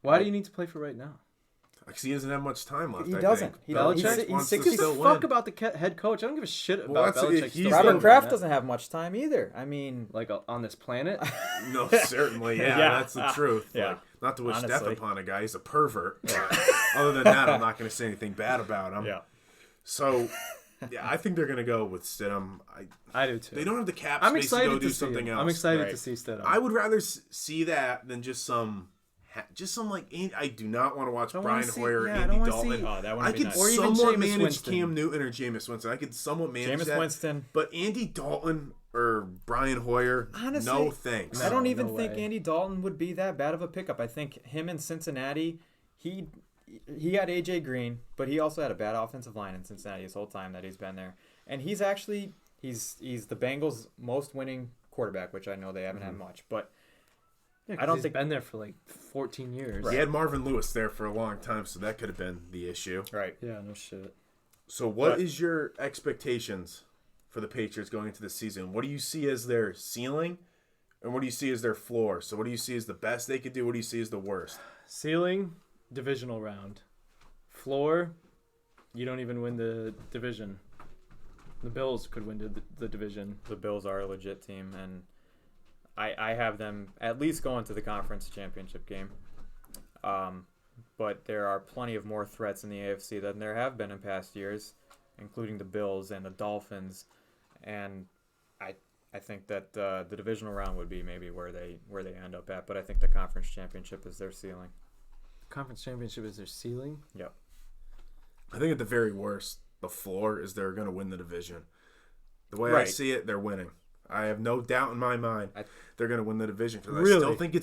Speaker 2: Why do you need to play for right now?
Speaker 1: Because he doesn't have much time left.
Speaker 3: He doesn't.
Speaker 1: He
Speaker 2: Belichick,
Speaker 3: he's
Speaker 2: who gives a fuck about the head coach? I don't give a shit about Belichick.
Speaker 3: Robert Kraft doesn't have much time either. I mean,
Speaker 2: like on this planet.
Speaker 1: No, certainly, yeah, that's the truth.
Speaker 3: Yeah.
Speaker 1: Like, not to wish
Speaker 3: Honestly.
Speaker 1: death upon a guy. He's a pervert. Other than that, I'm not going to say anything bad about him.
Speaker 3: Yeah.
Speaker 1: So, yeah, I think they're going to go with Stidham.
Speaker 2: I do too.
Speaker 1: They don't have the cap
Speaker 2: I'm
Speaker 1: space
Speaker 2: excited
Speaker 1: to go do
Speaker 2: see
Speaker 1: something
Speaker 2: him.
Speaker 1: else.
Speaker 2: I'm excited
Speaker 3: Right.
Speaker 2: to see Stidham.
Speaker 1: I would rather see that than just some like, I do not want to watch Brian Hoyer or Andy Dalton.
Speaker 3: That would
Speaker 1: I
Speaker 3: be
Speaker 1: could
Speaker 3: nice.
Speaker 2: Or even
Speaker 1: somewhat
Speaker 2: Jameis
Speaker 1: manage
Speaker 2: Winston.
Speaker 1: Cam Newton or Jameis Winston. I could somewhat manage
Speaker 3: Jameis
Speaker 1: that.
Speaker 3: Winston.
Speaker 1: But Andy Dalton or Brian Hoyer,
Speaker 3: Honestly,
Speaker 1: no thanks.
Speaker 3: I don't even
Speaker 2: no
Speaker 3: think
Speaker 2: way.
Speaker 3: Andy Dalton would be that bad of a pickup. I think him in Cincinnati, he had AJ Green, but he also had a bad offensive line in Cincinnati his whole time that he's been there. And he's the Bengals' most winning quarterback, which I know they haven't had much, but I don't think
Speaker 2: he's been there for like 14 years.
Speaker 1: He had Marvin Lewis there for a long time, so that could have been the issue.
Speaker 3: right.
Speaker 2: Yeah, no shit.
Speaker 1: So what is your expectations for the Patriots going into the season? What do you see as their ceiling, and what do you see as their floor? So what do you see as the best they could do? What do you see as the worst?
Speaker 2: Ceiling, divisional round. Floor, you don't even win the division. The Bills could win the division.
Speaker 3: The Bills are a legit team, and I have them at least going to the conference championship game. But there are plenty of more threats in the AFC than there have been in past years, including the Bills and the Dolphins. And I think that the divisional round would be maybe where they end up at. But I think the conference championship is their ceiling.
Speaker 2: Conference championship is their ceiling?
Speaker 3: Yep.
Speaker 1: I think at the very worst, the floor is they're going to win the division. The way I
Speaker 3: Right.
Speaker 1: see it, they're winning. I have no doubt in my mind they're going to win the division. Because
Speaker 2: Really?
Speaker 1: I still think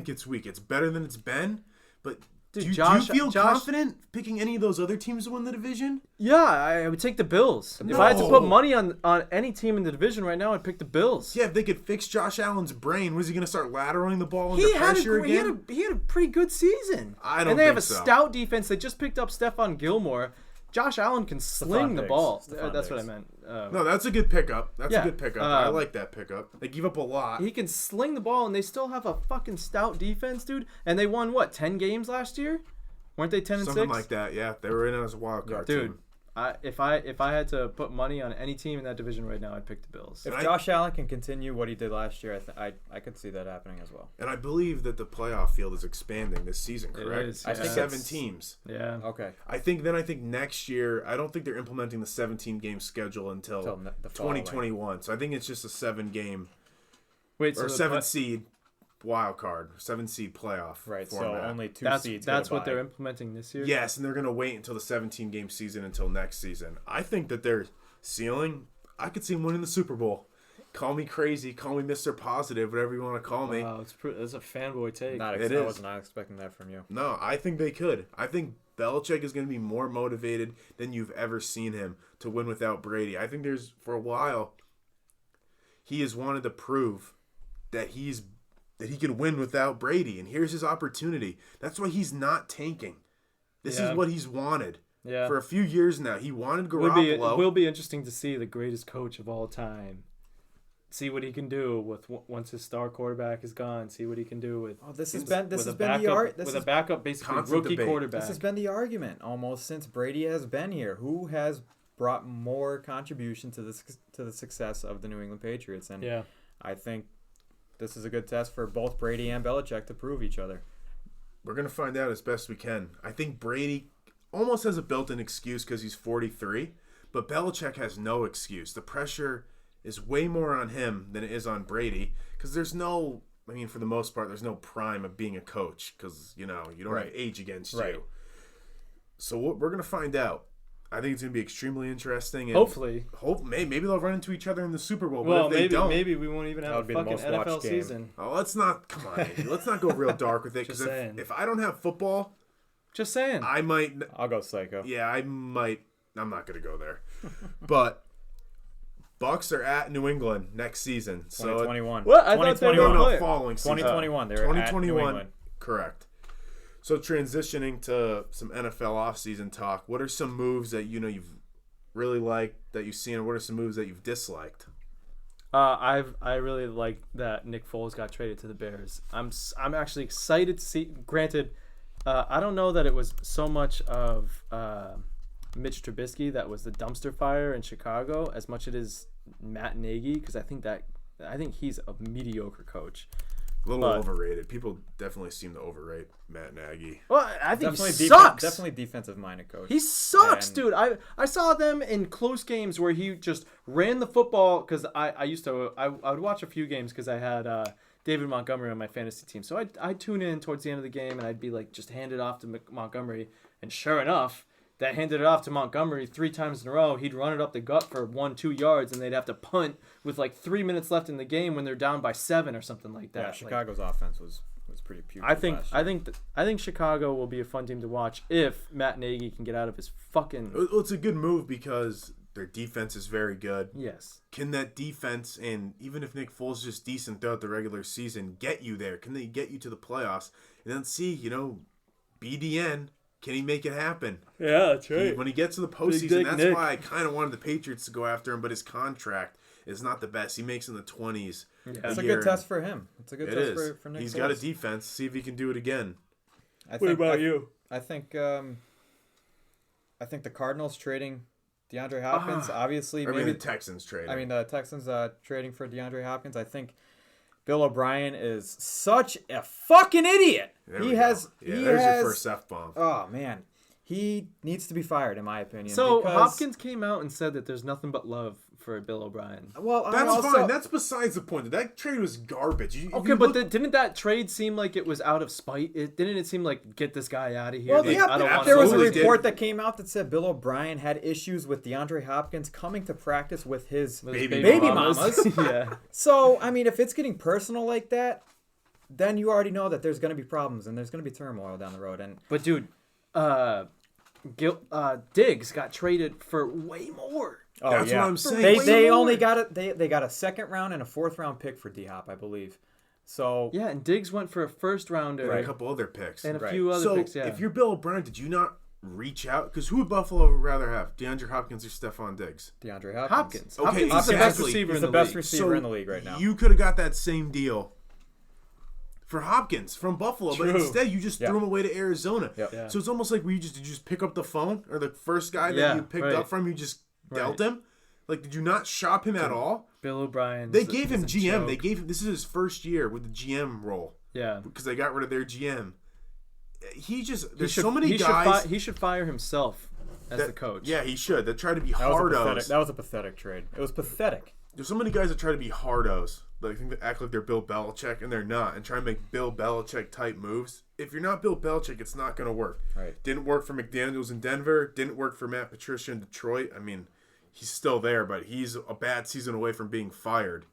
Speaker 1: it's weak. It's better than it's been. But
Speaker 2: Dude,
Speaker 1: do you
Speaker 2: Josh-
Speaker 1: feel
Speaker 2: Josh-
Speaker 1: confident picking any of those other teams to win the division?
Speaker 2: Yeah, I would take the Bills. If I had to put money on any team in the division right now, I'd pick the Bills.
Speaker 1: Yeah, if they could fix Josh Allen's brain, was he going to start lateraling the ball under pressure again?
Speaker 2: He had a pretty good season.
Speaker 1: I don't
Speaker 2: And they have
Speaker 1: think
Speaker 2: a
Speaker 1: so.
Speaker 2: stout defense. They just picked up Stephon Gilmore. Josh Allen can sling the
Speaker 3: Diggs.
Speaker 2: ball.
Speaker 3: Stephon
Speaker 2: That's what I
Speaker 3: Diggs.
Speaker 2: meant.
Speaker 1: No, that's a good pickup. That's
Speaker 2: Yeah,
Speaker 1: a good pickup. I like that pickup. They give up a lot.
Speaker 2: He can sling the ball, and they still have a fucking stout defense, dude. And they won, 10 games last year? Weren't they 10 and 6?
Speaker 1: Something like that, yeah. They were in as a wild card
Speaker 2: Dude,
Speaker 1: team.
Speaker 2: if I had to put money on any team in that division right now, I'd pick the Bills.
Speaker 3: If Josh Allen can continue what he did last year, I could see that happening as well.
Speaker 1: And I believe that the playoff field is expanding this season, correct?
Speaker 2: is,
Speaker 1: I think
Speaker 2: yeah.
Speaker 1: 7 teams.
Speaker 2: Yeah.
Speaker 3: Okay.
Speaker 1: I think next year, I don't think they're implementing the 17-game schedule until
Speaker 3: the following.
Speaker 1: 2021. So I think it's just a 7-game
Speaker 2: Wait,
Speaker 1: or
Speaker 2: so
Speaker 1: 7-seed wild card, 7-seed playoff
Speaker 3: Right.
Speaker 1: format.
Speaker 3: So only two
Speaker 2: that's
Speaker 3: seeds.
Speaker 2: that's
Speaker 3: get a
Speaker 2: what they're
Speaker 3: bye.
Speaker 2: implementing this year?
Speaker 1: Yes, and they're going to wait until the 17-game season until next season. I think that their ceiling, I could see them winning the Super Bowl. Call me crazy, call me Mr. Positive, whatever you want to call me.
Speaker 2: Wow, that's a fanboy take.
Speaker 3: I was not expecting that from you.
Speaker 1: No, I think they could. I think Belichick is going to be more motivated than you've ever seen him to win without Brady. I think for a while, he has wanted to prove that he can win without Brady, and here's his opportunity. That's why he's not tanking. This is what he's wanted.
Speaker 2: Yeah.
Speaker 1: For a few years now, he wanted Garoppolo.
Speaker 2: It will be interesting to see the greatest coach of all time. See what he can do once his star quarterback is gone. See what he can do with.
Speaker 3: Oh, this has
Speaker 2: with
Speaker 3: been
Speaker 2: a backup, basically
Speaker 1: constant
Speaker 2: rookie
Speaker 1: debate.
Speaker 2: quarterback.
Speaker 3: This has been the argument almost since Brady has been here. Who has brought more contribution to the success of the New England Patriots? And I think this is a good test for both Brady and Belichick to prove each other.
Speaker 1: We're going to find out as best we can. I think Brady almost has a built-in excuse because he's 43, but Belichick has no excuse. The pressure is way more on him than it is on Brady because there's no, I mean, for the most part, there's no prime of being a coach because, you don't have age against you. So we're going to find out. I think it's going to be extremely interesting. And
Speaker 2: Hopefully.
Speaker 1: Maybe they'll run into each other in the Super Bowl.
Speaker 2: Well,
Speaker 1: but if they don't,
Speaker 2: maybe we won't even have a fucking NFL season.
Speaker 1: Oh, let's not go real dark with it. Because if I don't have football,
Speaker 2: just saying,
Speaker 3: I'll go psycho.
Speaker 1: Yeah, I might. I'm not going to go there. But Bucs are at New England next season.
Speaker 3: 2021.
Speaker 2: What? I thought they were
Speaker 1: no, following season.
Speaker 3: 2021. They were 2021. At New England.
Speaker 1: Correct. So transitioning to some NFL offseason talk, what are some moves that you've really liked that you've seen, and what are some moves that you've disliked?
Speaker 2: I really like that Nick Foles got traded to the Bears. I'm actually excited to see. Granted, I don't know that it was so much of Mitch Trubisky that was the dumpster fire in Chicago as much as it is Matt Nagy, because I think he's a mediocre coach.
Speaker 1: A little overrated. People definitely seem to overrate Matt Nagy.
Speaker 2: Well, I think he sucks.
Speaker 3: Definitely defensive-minded coach.
Speaker 2: He sucks, dude. I saw them in close games where he just ran the football because I would watch a few games because I had David Montgomery on my fantasy team. So I'd tune in towards the end of the game and I'd be like, just hand it off to Montgomery. And sure enough, that handed it off to Montgomery 3 times in a row. He'd run it up the gut for 1-2 yards, and they'd have to punt with like 3 minutes left in the game when they're down by 7 or something like that.
Speaker 3: Yeah, Chicago's offense was pretty putrid.
Speaker 2: I think Chicago will be a fun team to watch if Matt Nagy can get out of his fucking.
Speaker 1: Well, it's a good move because their defense is very good.
Speaker 2: Yes.
Speaker 1: Can that defense, and even if Nick Foles is just decent throughout the regular season, get you there? Can they get you to the playoffs? And then see, BDN. Can he make it happen?
Speaker 2: Yeah, that's right.
Speaker 1: When he gets to the postseason, that's why I kind of wanted the Patriots to go after him, but his contract is not the best. He makes in the 20s.
Speaker 3: Yeah. It's a good test for him. It's a good test for Nick
Speaker 1: He's
Speaker 3: Foles.
Speaker 1: got a defense. See if he can do it again.
Speaker 2: What about you?
Speaker 3: I think the Cardinals trading DeAndre Hopkins, obviously.
Speaker 1: The Texans trading.
Speaker 3: I mean, the Texans trading for DeAndre Hopkins. I think Bill O'Brien is such a fucking idiot.
Speaker 1: There's your first F-bomb.
Speaker 3: Oh, man. He needs to be fired, in my opinion.
Speaker 2: So Hopkins came out and said that there's nothing but love for Bill O'Brien.
Speaker 3: Well,
Speaker 1: that's fine. That's besides the point. That trade was garbage.
Speaker 2: Didn't that trade seem like it was out of spite? Didn't it seem like get this guy out of here?
Speaker 3: Well, there was a report that came out that said Bill O'Brien had issues with DeAndre Hopkins coming to practice with his baby mamas.
Speaker 2: Yeah.
Speaker 3: So, I mean, if it's getting personal like that, then you already know that there's going to be problems and there's going to be turmoil down the road.
Speaker 2: But dude, Diggs got traded for way more.
Speaker 3: Oh,
Speaker 1: that's what I'm saying.
Speaker 3: They only got they got a 2nd round and a 4th round pick for D-Hop, I believe. So
Speaker 2: yeah, and Diggs went for a 1st rounder
Speaker 1: and a couple other picks
Speaker 2: and a few other picks. Yeah.
Speaker 1: If you're Bill O'Brien, did you not reach out? Because who would Buffalo rather have, DeAndre Hopkins or Stephon Diggs?
Speaker 3: DeAndre Hopkins.
Speaker 1: Okay,
Speaker 2: Hopkins is the best receiver
Speaker 3: He's the best receiver in the league right now.
Speaker 1: You could have got that same deal for Hopkins from Buffalo, but instead you just threw him away to Arizona.
Speaker 3: Yep. Yeah.
Speaker 1: So it's almost like did you just pick up the phone, or the first guy that you picked up from, you just dealt him? Like, did you not shop him at all?
Speaker 2: Bill O'Brien.
Speaker 1: They gave him GM. They gave him. This is his first year with the GM role.
Speaker 2: Yeah.
Speaker 1: Because they got rid of their GM. There's so many guys.
Speaker 2: He should fire himself as the coach.
Speaker 1: Yeah, he should. They try to be hardos.
Speaker 3: That was a pathetic trade. It was pathetic.
Speaker 1: There's so many guys that try to be hardos. Like, I think they act like they're Bill Belichick, and they're not, and try to make Bill Belichick type moves. If you're not Bill Belichick, it's not going to work.
Speaker 3: Right.
Speaker 1: Didn't work for McDaniels in Denver. Didn't work for Matt Patricia in Detroit. I mean, he's still there, but he's a bad season away from being fired.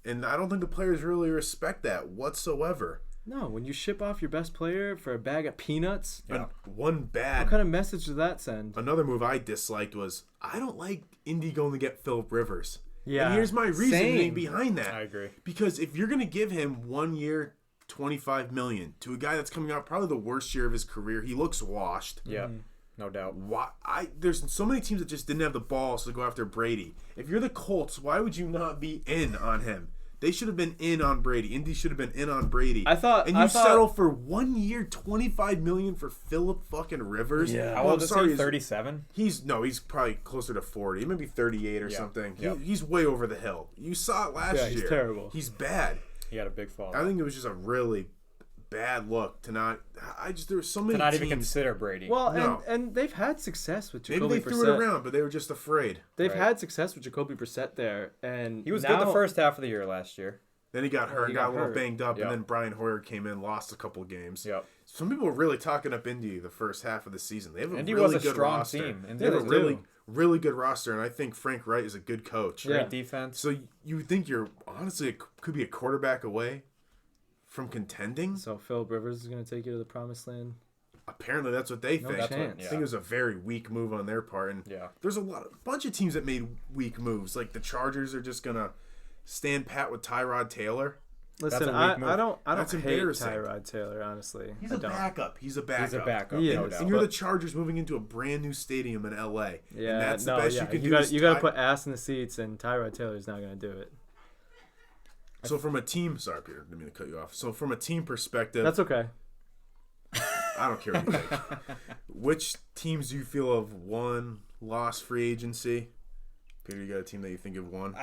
Speaker 1: And I don't think the players really respect that whatsoever.
Speaker 2: No, when you ship off your best player for a bag of peanuts,
Speaker 1: what
Speaker 2: kind of message does that send?
Speaker 1: Another move I disliked was, I don't like Indy going to get Phillip Rivers.
Speaker 2: Yeah.
Speaker 1: And here's my reasoning behind that.
Speaker 3: I agree.
Speaker 1: Because if you're going to give him 1 year, $25 million to a guy that's coming out probably the worst year of his career, he looks washed.
Speaker 3: Yeah, no doubt.
Speaker 1: There's so many teams that just didn't have the balls to go after Brady. If you're the Colts, why would you not be in on him? They should have been in on Brady. Indy should have been in on Brady. And you settle for 1 year, $25 million for Phillip fucking Rivers.
Speaker 2: Yeah.
Speaker 3: How old is he? 37?
Speaker 1: He's probably closer to 40. He might be 38 or something. He's way over the hill. You saw it last year.
Speaker 2: He's terrible.
Speaker 1: He's bad.
Speaker 3: He had a big fall.
Speaker 1: I think it was just a really bad look to not. There were so many
Speaker 3: to not
Speaker 1: teams,
Speaker 3: even consider Brady.
Speaker 2: Well,
Speaker 1: No.
Speaker 2: and they've had success with Jacoby
Speaker 1: Maybe
Speaker 2: Brissett.
Speaker 1: they threw it around, but they were just afraid.
Speaker 2: They've
Speaker 3: Right.
Speaker 2: had success with Jacoby Brissett there, and
Speaker 3: he was
Speaker 2: now,
Speaker 3: good the first half of the year last year.
Speaker 1: Then he got hurt,
Speaker 2: he
Speaker 1: got
Speaker 2: got
Speaker 1: a little
Speaker 2: hurt.
Speaker 1: banged up,
Speaker 3: Yep.
Speaker 1: and then Brian Hoyer came in, lost a couple games.
Speaker 3: Yep.
Speaker 1: Some people were really talking up Indy the first half of the season. They have a
Speaker 3: Indy
Speaker 1: really
Speaker 3: was a
Speaker 1: good
Speaker 3: strong
Speaker 1: roster.
Speaker 3: team.
Speaker 1: They have a
Speaker 2: they
Speaker 1: really,
Speaker 2: do.
Speaker 1: really good roster, and I think Frank Wright is a good coach.
Speaker 2: Yeah.
Speaker 3: Great defense.
Speaker 1: So you would think you're honestly it could be a quarterback away from contending?
Speaker 2: So Philip Rivers is going to take you to the promised land.
Speaker 1: Apparently, that's what they
Speaker 2: No
Speaker 1: think.
Speaker 2: chance.
Speaker 1: I think it was a very weak move on their part, and
Speaker 3: Yeah.
Speaker 1: there's a bunch of teams that made weak moves. Like the Chargers are just gonna stand pat with Tyrod Taylor.
Speaker 2: Listen,
Speaker 3: a weak
Speaker 2: I
Speaker 3: move.
Speaker 2: don't
Speaker 1: That's
Speaker 2: hate
Speaker 1: embarrassing.
Speaker 2: Tyrod Taylor, honestly.
Speaker 1: He's
Speaker 2: I
Speaker 1: a
Speaker 2: don't.
Speaker 1: backup. He's a backup.
Speaker 3: He's a backup.
Speaker 2: He
Speaker 3: no
Speaker 2: is.
Speaker 3: doubt.
Speaker 1: And you're the Chargers moving into a brand new stadium in LA.
Speaker 2: Yeah,
Speaker 1: and that's
Speaker 2: no,
Speaker 1: the best
Speaker 2: yeah.
Speaker 1: you can
Speaker 2: You
Speaker 1: do.
Speaker 2: got you got to put ass in the seats, and Tyrod Taylor's not going to do it.
Speaker 1: So from a team, sorry, Peter, didn't mean to cut you off. So from a team perspective,
Speaker 2: That's okay.
Speaker 1: I don't care what you think. Which teams do you feel have won, lost free agency? Peter, you got a team that you think have won?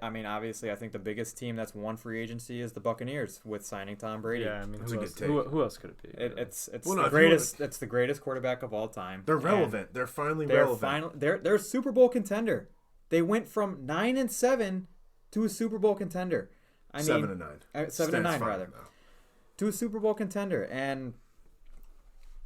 Speaker 3: I mean, obviously, I think the biggest team that's won free agency is the Buccaneers with signing Tom Brady.
Speaker 2: Yeah, I mean,
Speaker 1: That's
Speaker 2: who
Speaker 1: a
Speaker 2: else,
Speaker 1: good
Speaker 2: who else could it be?
Speaker 3: It's
Speaker 1: Well, no,
Speaker 3: the
Speaker 1: if you
Speaker 3: greatest. It's the greatest quarterback of all time.
Speaker 1: They're
Speaker 3: And
Speaker 1: relevant. They're finally
Speaker 3: They're
Speaker 1: relevant.
Speaker 3: They're a Super Bowl contender. They went from 9-7 to a Super Bowl contender. I mean,
Speaker 1: 7-9.
Speaker 3: 7-9
Speaker 1: Stands fine
Speaker 3: rather,
Speaker 1: now.
Speaker 3: to a Super Bowl contender, and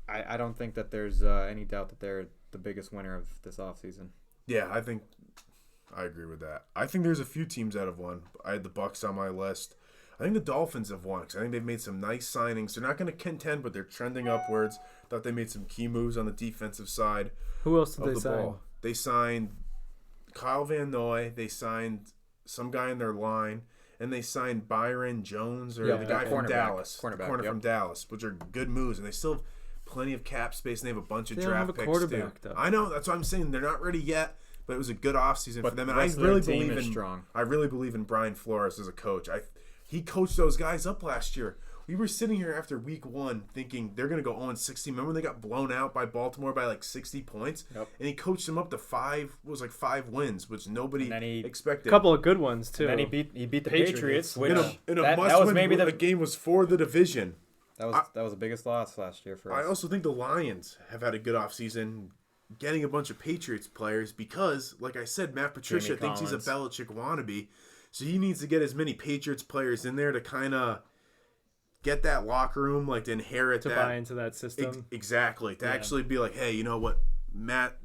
Speaker 3: I don't think that there's any doubt that they're the biggest winner of this offseason.
Speaker 1: Yeah, I agree with that. I think there's a few teams that have won. I had the Bucs on my list. I think the Dolphins have won because I think they've made some nice signings. They're not going to contend, but they're trending upwards. Thought they made some key moves on the defensive side
Speaker 2: Who else did
Speaker 1: of
Speaker 2: they
Speaker 1: the
Speaker 2: sign?
Speaker 1: ball. They signed Kyle Van Noy. They signed some guy in their line. And they signed Byron Jones or
Speaker 2: Yeah,
Speaker 1: the guy from
Speaker 3: cornerback.
Speaker 1: Dallas.
Speaker 3: Cornerback,
Speaker 1: Corner
Speaker 3: yep.
Speaker 1: from Dallas, which are good moves. And they still have plenty of cap space, and they have a bunch of
Speaker 2: They don't
Speaker 1: draft
Speaker 2: have a
Speaker 1: picks,
Speaker 2: quarterback,
Speaker 1: too.
Speaker 2: though.
Speaker 1: I know. That's what I'm saying. They're not ready yet, but it was a good offseason
Speaker 3: But
Speaker 1: for them.
Speaker 3: the
Speaker 1: And I
Speaker 3: rest of their
Speaker 1: really
Speaker 3: team
Speaker 1: believe
Speaker 3: is
Speaker 1: in
Speaker 3: strong.
Speaker 1: I really believe in Brian Flores as a coach. He coached those guys up last year. We were sitting here after week 1 thinking they're going to go 0-60. Remember when they got blown out by Baltimore by like 60 points?
Speaker 3: Yep.
Speaker 1: And he coached them up to 5 wins, which nobody
Speaker 3: And then he-
Speaker 1: expected.
Speaker 2: A couple of good ones too.
Speaker 3: And then he beat the
Speaker 2: Patriots.
Speaker 3: Patriots, which
Speaker 1: in a
Speaker 3: that was
Speaker 1: must-win
Speaker 3: maybe
Speaker 1: the game was for the division.
Speaker 3: that was the biggest loss last year for us.
Speaker 1: I also think the Lions have had a good offseason getting a bunch of Patriots players because, like I said, Matt Patricia
Speaker 3: Jamie
Speaker 1: thinks he's a
Speaker 3: Collins.
Speaker 1: Belichick wannabe. So he needs to get as many Patriots players in there to kind of get that locker room, like to inherit
Speaker 2: to
Speaker 1: that.
Speaker 2: buy into that system.
Speaker 1: Exactly. To
Speaker 2: Yeah.
Speaker 1: actually be like, hey, you know what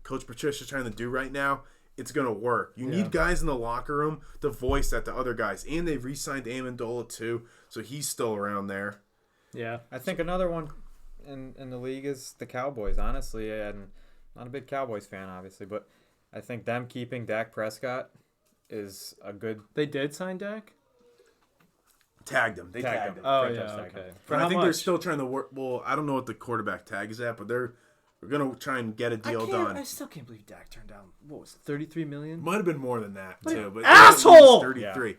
Speaker 1: Coach Patricia's trying to do right now? It's going to work. You
Speaker 2: Yeah.
Speaker 1: need guys in the locker room to voice that to other guys. And they've re-signed Amendola too, so he's still around there.
Speaker 2: Yeah.
Speaker 3: I think another one in the league is the Cowboys, honestly, and not a big Cowboys fan, obviously, but I think them keeping Dak Prescott is a good.
Speaker 2: They did sign Dak?
Speaker 1: Tagged him. They tagged him.
Speaker 2: Oh,
Speaker 3: Franchise
Speaker 2: yeah,
Speaker 3: tag
Speaker 2: okay.
Speaker 3: him.
Speaker 2: For
Speaker 1: And
Speaker 2: how
Speaker 1: I think
Speaker 2: much?
Speaker 1: they're still trying to work. Well, I don't know what the quarterback tag is at, but they're going to try and get a deal done.
Speaker 2: I still can't believe Dak turned down, what was it, $33 million?
Speaker 1: Might have been more than that, too. But
Speaker 2: asshole!
Speaker 1: 33.
Speaker 2: Yeah.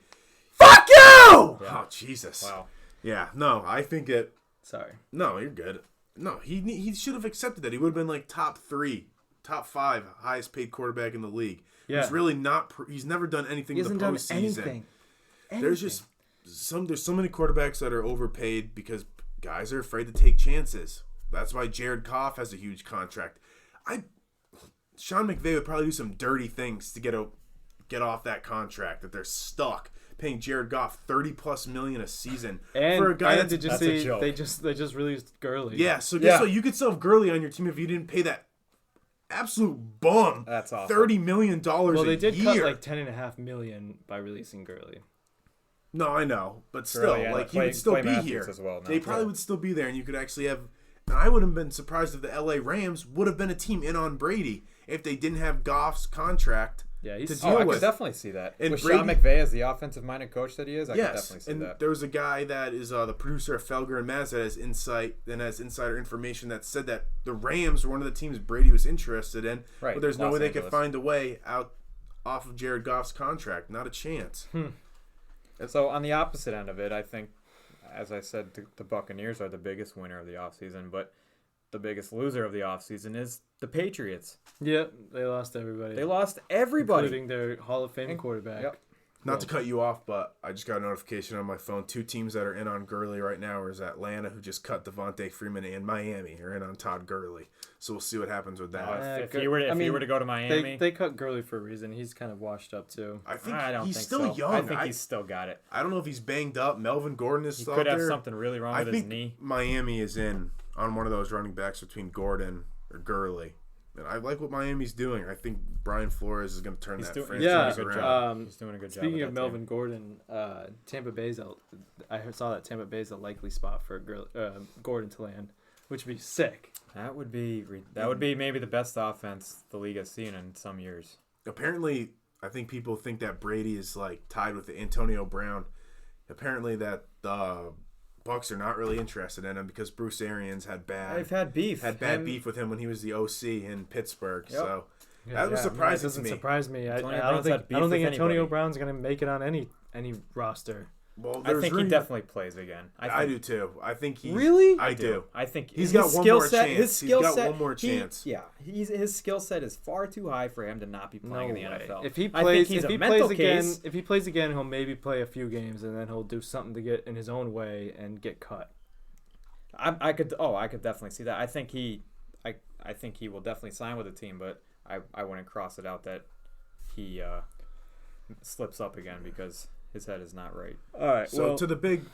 Speaker 1: Fuck you!
Speaker 3: Yeah.
Speaker 1: Oh, Jesus.
Speaker 3: Wow.
Speaker 1: Yeah, no, I think it.
Speaker 2: Sorry.
Speaker 1: No, you're good. No, he should have accepted that. He would have been like top 3, top 5 highest paid quarterback in the league.
Speaker 2: Yeah.
Speaker 1: He's really not. He's never done anything
Speaker 2: He
Speaker 1: in the
Speaker 2: hasn't done
Speaker 1: postseason.
Speaker 2: anything.
Speaker 1: There's just there's so many quarterbacks that are overpaid because guys are afraid to take chances. That's why Jared Goff has a huge contract. Sean McVay would probably do some dirty things to get off that contract. That they're stuck paying Jared Goff $30+ million a season
Speaker 2: And,
Speaker 1: for a guy
Speaker 2: and did you
Speaker 3: that's a
Speaker 2: see
Speaker 3: joke.
Speaker 2: they just released Gurley?
Speaker 1: yeah. So guess what? You could still have Gurley on your team if you didn't pay that absolute bum.
Speaker 3: That's awesome.
Speaker 1: $30 million
Speaker 2: Well, they did
Speaker 1: a
Speaker 2: cut
Speaker 1: year.
Speaker 2: like $10.5 million by releasing Gurley.
Speaker 1: No, I know, but still,
Speaker 3: Gurley and
Speaker 1: like he
Speaker 3: Clay-
Speaker 1: would still
Speaker 3: Clay
Speaker 1: be
Speaker 3: Matthews
Speaker 1: here.
Speaker 3: as well now.
Speaker 1: They probably
Speaker 3: Yeah.
Speaker 1: would still be there, and you could actually have. And I wouldn't have been surprised if the LA Rams would have been a team in on Brady if they didn't have Goff's contract.
Speaker 2: Yeah,
Speaker 1: To
Speaker 2: he's
Speaker 1: deal
Speaker 3: Oh, I
Speaker 1: with.
Speaker 3: could definitely see that.
Speaker 1: And
Speaker 3: With Sean
Speaker 1: Brady-
Speaker 3: McVay as the offensive-minded coach that he is, I could
Speaker 1: Yes,
Speaker 3: definitely see
Speaker 1: and
Speaker 3: that.
Speaker 1: there was a guy that is the producer of Felger and Maz that has insider information that said that the Rams were one of the teams Brady was interested in,
Speaker 3: Right,
Speaker 1: but there's no
Speaker 3: Los
Speaker 1: way they could
Speaker 3: Angeles.
Speaker 1: find a way out off of Jared Goff's contract. Not a chance.
Speaker 3: So on the opposite end of it, I think, as I said, the Buccaneers are the biggest winner of the offseason, but the biggest loser of the offseason is the Patriots.
Speaker 2: yeah, they lost everybody.
Speaker 3: They lost everybody.
Speaker 2: including their Hall of Fame quarterback.
Speaker 3: Yep.
Speaker 1: Not to cut you off, but I just got a notification on my phone. 2 teams that are in on Gurley right now is Atlanta, who just cut Devontae Freeman, and Miami are in on Todd Gurley. So we'll see what happens with that.
Speaker 3: If he were to go to Miami,
Speaker 2: they cut Gurley for a reason. He's kind of washed up too.
Speaker 3: I don't
Speaker 1: he's
Speaker 3: think
Speaker 1: still
Speaker 3: so.
Speaker 1: young.
Speaker 3: I think he's still got it.
Speaker 1: I don't know if he's banged up. Melvin Gordon is
Speaker 3: He
Speaker 1: still
Speaker 3: could
Speaker 1: out
Speaker 3: have
Speaker 1: there.
Speaker 3: something really wrong with his knee.
Speaker 1: Miami is in on one of those running backs between Gordon or Gurley. And I like what Miami's doing. I think Brian Flores is going to turn that franchise around.
Speaker 3: He's doing a good job.
Speaker 2: Speaking of Melvin Gordon, Tampa Bay's I saw that Tampa Bay's a likely spot for Gordon to land, which would be sick.
Speaker 3: That would be maybe the best offense the league has seen in some years.
Speaker 1: Apparently, I think people think that Brady is like tied with Antonio Brown. Apparently, that the Bucs are not really interested in him because Bruce Arians
Speaker 3: They've had beef.
Speaker 1: Beef with him when he was the OC in Pittsburgh.
Speaker 3: Yep.
Speaker 1: So that was surprising to me.
Speaker 2: It doesn't surprise me. I
Speaker 3: Antonio
Speaker 2: don't think Antonio
Speaker 3: anybody.
Speaker 2: Brown's gonna make it on any roster.
Speaker 1: Well,
Speaker 3: I think he definitely plays again.
Speaker 1: I do too. I think he
Speaker 2: really.
Speaker 1: I do.
Speaker 3: I think
Speaker 1: he's got one more chance.
Speaker 3: His skill set.
Speaker 1: One more chance.
Speaker 3: His skill set is far too high for him to not be playing in the NFL.
Speaker 2: If he plays again, he'll maybe play a few games and then he'll do something to get in his own way and get cut.
Speaker 3: I could definitely see that. I think he will definitely sign with the team, but I wouldn't cross it out that he slips up again because his head is not right.
Speaker 2: All right.
Speaker 1: So to the big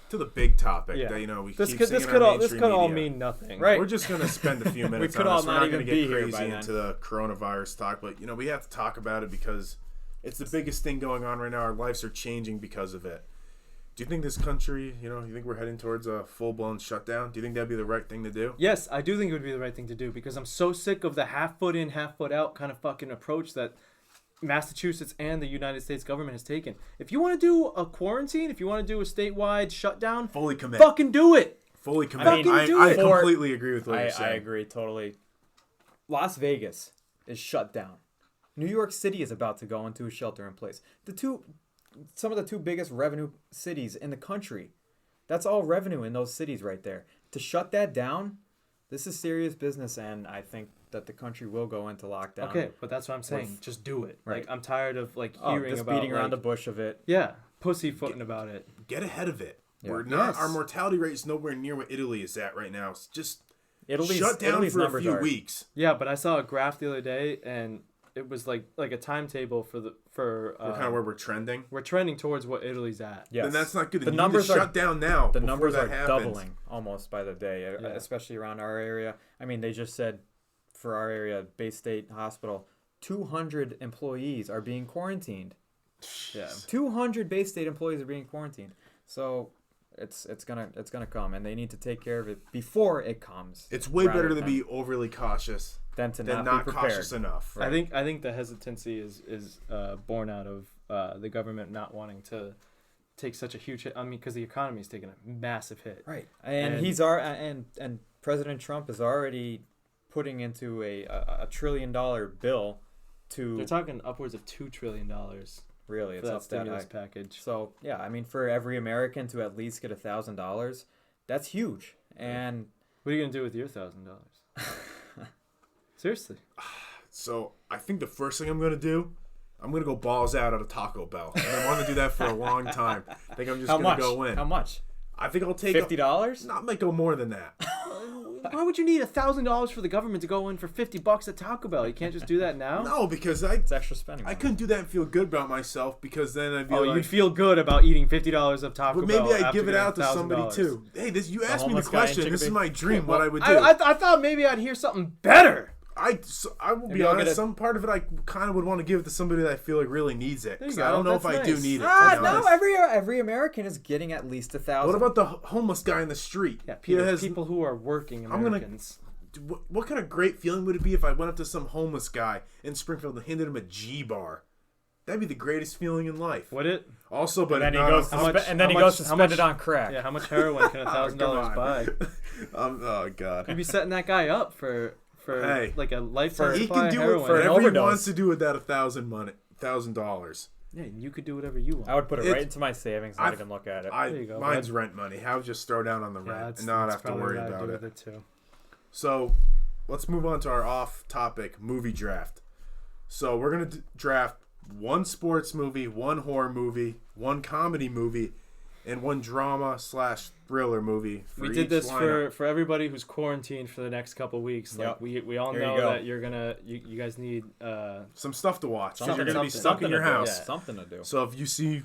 Speaker 1: topic that we
Speaker 2: this
Speaker 1: keep
Speaker 2: this could all mean nothing.
Speaker 3: Right.
Speaker 1: We're just going to spend a few minutes
Speaker 3: We could
Speaker 1: on
Speaker 3: all
Speaker 1: this. We're
Speaker 3: not
Speaker 1: not going
Speaker 3: even
Speaker 1: to
Speaker 3: be
Speaker 1: get
Speaker 3: here
Speaker 1: crazy
Speaker 3: by
Speaker 1: into the coronavirus talk, but we have to talk about it because it's the biggest thing going on right now. Our lives are changing because of it. Do you think this country, you think we're heading towards a full-blown shutdown? Do you think that'd be the right thing to do?
Speaker 2: Yes, I do think it would be the right thing to do because I'm so sick of the half foot in, half foot out kind of fucking approach that Massachusetts and the United States government has taken. If you want to do a quarantine, if you want to do a statewide shutdown,
Speaker 1: fully commit.
Speaker 2: Fucking do it.
Speaker 1: Fully commit.
Speaker 2: I
Speaker 1: completely agree with what you're saying.
Speaker 3: I agree totally. Las Vegas is shut down. New York City is about to go into a shelter-in-place. Some of the 2 biggest revenue cities in the country. That's all revenue in those cities right there. To shut that down, this is serious business, and I think that the country will go into lockdown.
Speaker 2: Okay, but that's what I'm saying. Just do it.
Speaker 3: Right.
Speaker 2: Like I'm tired of hearing about
Speaker 3: beating around the bush of it.
Speaker 2: Yeah, pussyfooting about it.
Speaker 1: Get ahead of it.
Speaker 3: Yeah.
Speaker 1: We're not. Our mortality rate is nowhere near what Italy is at right now. It's just
Speaker 3: Italy's
Speaker 1: shut down
Speaker 3: Italy's
Speaker 1: for a few weeks.
Speaker 2: Yeah, but I saw a graph the other day, and it was like a timetable for
Speaker 1: we're kind of where we're trending.
Speaker 2: We're trending towards what Italy's at.
Speaker 3: Yes.
Speaker 1: Then that's not good.
Speaker 3: The numbers are
Speaker 1: shut down now.
Speaker 3: The numbers are
Speaker 1: happens.
Speaker 3: doubling almost by the day, especially around our area. I mean, they just said for our area, Bay State Hospital, 200 employees are being quarantined.
Speaker 2: Yeah,
Speaker 3: 200 Bay State employees are being quarantined. So it's gonna come, and they need to take care of it before it comes.
Speaker 1: It's way better to be overly cautious
Speaker 3: than not be prepared.
Speaker 1: Cautious enough.
Speaker 2: Right? I think the hesitancy is born out of the government not wanting to take such a huge hit. I mean, because the economy is taking a massive hit.
Speaker 3: Right, and President Trump is already putting into a $1 trillion bill to.
Speaker 2: They're talking upwards of $2 trillion.
Speaker 3: Really, it's up that
Speaker 2: stimulus
Speaker 3: high.
Speaker 2: package.
Speaker 3: So yeah, I mean, for every American to at least get $1,000, that's huge. And
Speaker 2: what are you gonna do with your $1,000? Seriously.
Speaker 1: So I think the first thing I'm gonna do, I'm gonna go balls out at a Taco Bell. And I want to do that for a long time. I think I'm just gonna go in.
Speaker 3: How much?
Speaker 1: I think I'll take
Speaker 3: $50.
Speaker 1: Not might go more than that.
Speaker 2: Why would you need $1,000 for the government to go in for $50 at Taco Bell? You can't just do that now.
Speaker 1: No, because
Speaker 3: it's extra spending.
Speaker 1: I couldn't do that and feel good about myself because then I'd be
Speaker 2: you'd feel good about eating $50 of Taco Bell.
Speaker 1: But maybe I'd give it out to somebody too. Hey, you asked me the question. This is my dream. What I would do.
Speaker 2: I thought maybe I'd hear something better.
Speaker 1: I will be honest. Some part of it I kind of would want to give it to somebody that I feel like really needs it. Because I don't know if I do need it.
Speaker 3: No, every American is getting at least $1,000.
Speaker 1: What about the homeless guy in the street?
Speaker 2: Yeah, people who are working Americans.
Speaker 1: What kind of great feeling would it be if I went up to some homeless guy in Springfield and handed him a G-bar? That'd be the greatest feeling in life.
Speaker 2: Would it?
Speaker 1: Also, but
Speaker 3: and then he goes to spend it on crack.
Speaker 2: Yeah, how much heroin can $1,000 buy?
Speaker 1: Oh God!
Speaker 2: You'd be setting that guy up for like a lifetime.
Speaker 1: He can do it for whatever he wants to do with that $1,000.
Speaker 2: Yeah, you could do whatever you want.
Speaker 3: I would put it right into my savings, not even look at it.
Speaker 2: There you go.
Speaker 1: Mine's rent money. How just throw down on the rent and not have to worry about it.
Speaker 2: Too.
Speaker 1: So, let's move on to our off-topic movie draft. So we're gonna draft one sports movie, one horror movie, one comedy movie, and one drama/thriller movie.
Speaker 2: We did this for everybody who's quarantined for the next couple weeks. Like we all know that you guys need
Speaker 1: some stuff to watch.
Speaker 2: Something,
Speaker 1: you're gonna be stuck in your house.
Speaker 3: Yeah. Something to do.
Speaker 1: So if you see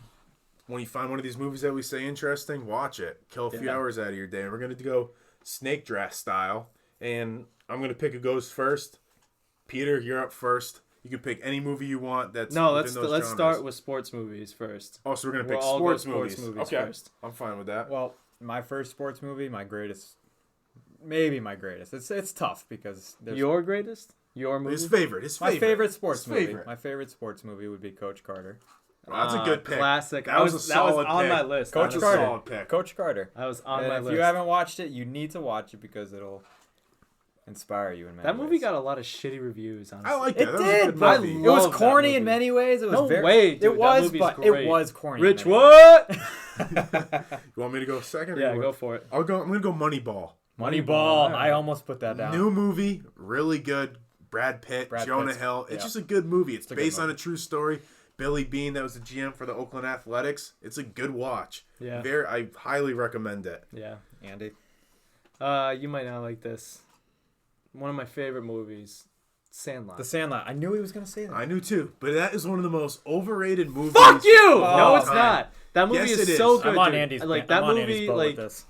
Speaker 1: when you find one of these movies that we say interesting, watch it. Kill a few hours out of your day. And we're gonna go snake draft style, and I'm gonna pick who goes first. Peter, you're up first. You can pick any movie you want. Let's
Speaker 2: start with sports movies first.
Speaker 1: Oh, so we're gonna pick sports movies
Speaker 2: okay.
Speaker 1: First. I'm fine with that.
Speaker 3: Well, my first sports movie, maybe my greatest. It's tough because
Speaker 2: your greatest, your movie,
Speaker 1: his favorite.
Speaker 3: My favorite sports movie. My favorite sports movie would be Coach Carter.
Speaker 1: Well, that's a good pick.
Speaker 2: Classic.
Speaker 1: That was
Speaker 2: on my list.
Speaker 3: Coach Carter.
Speaker 1: Solid pick.
Speaker 3: Coach Carter.
Speaker 2: I was on my list.
Speaker 3: If you haven't watched it, you need to watch it because it'll inspire you in many ways.
Speaker 2: That movie got a lot of shitty reviews, honestly.
Speaker 1: I like that.
Speaker 3: It
Speaker 1: did.
Speaker 3: It was corny in many ways. It was it was corny.
Speaker 2: Rich, what?
Speaker 1: You want me to go second?
Speaker 2: Yeah, go for it.
Speaker 1: I'm gonna go Moneyball.
Speaker 3: Moneyball. I almost put that down.
Speaker 1: New movie, really good. Brad Pitt, Jonah Hill. It's just a good movie. It's based on a true story. Billy Beane, that was the GM for the Oakland Athletics. It's a good watch.
Speaker 2: Yeah.
Speaker 1: I highly recommend it.
Speaker 2: Yeah.
Speaker 3: Andy?
Speaker 2: You might not like this. One of my favorite movies, Sandlot.
Speaker 3: The Sandlot. I knew he was going to say that.
Speaker 1: I knew too, but that is one of the most overrated movies.
Speaker 2: Fuck you! No, it's not. That movie is so good.
Speaker 3: I'm on Andy's
Speaker 2: that movie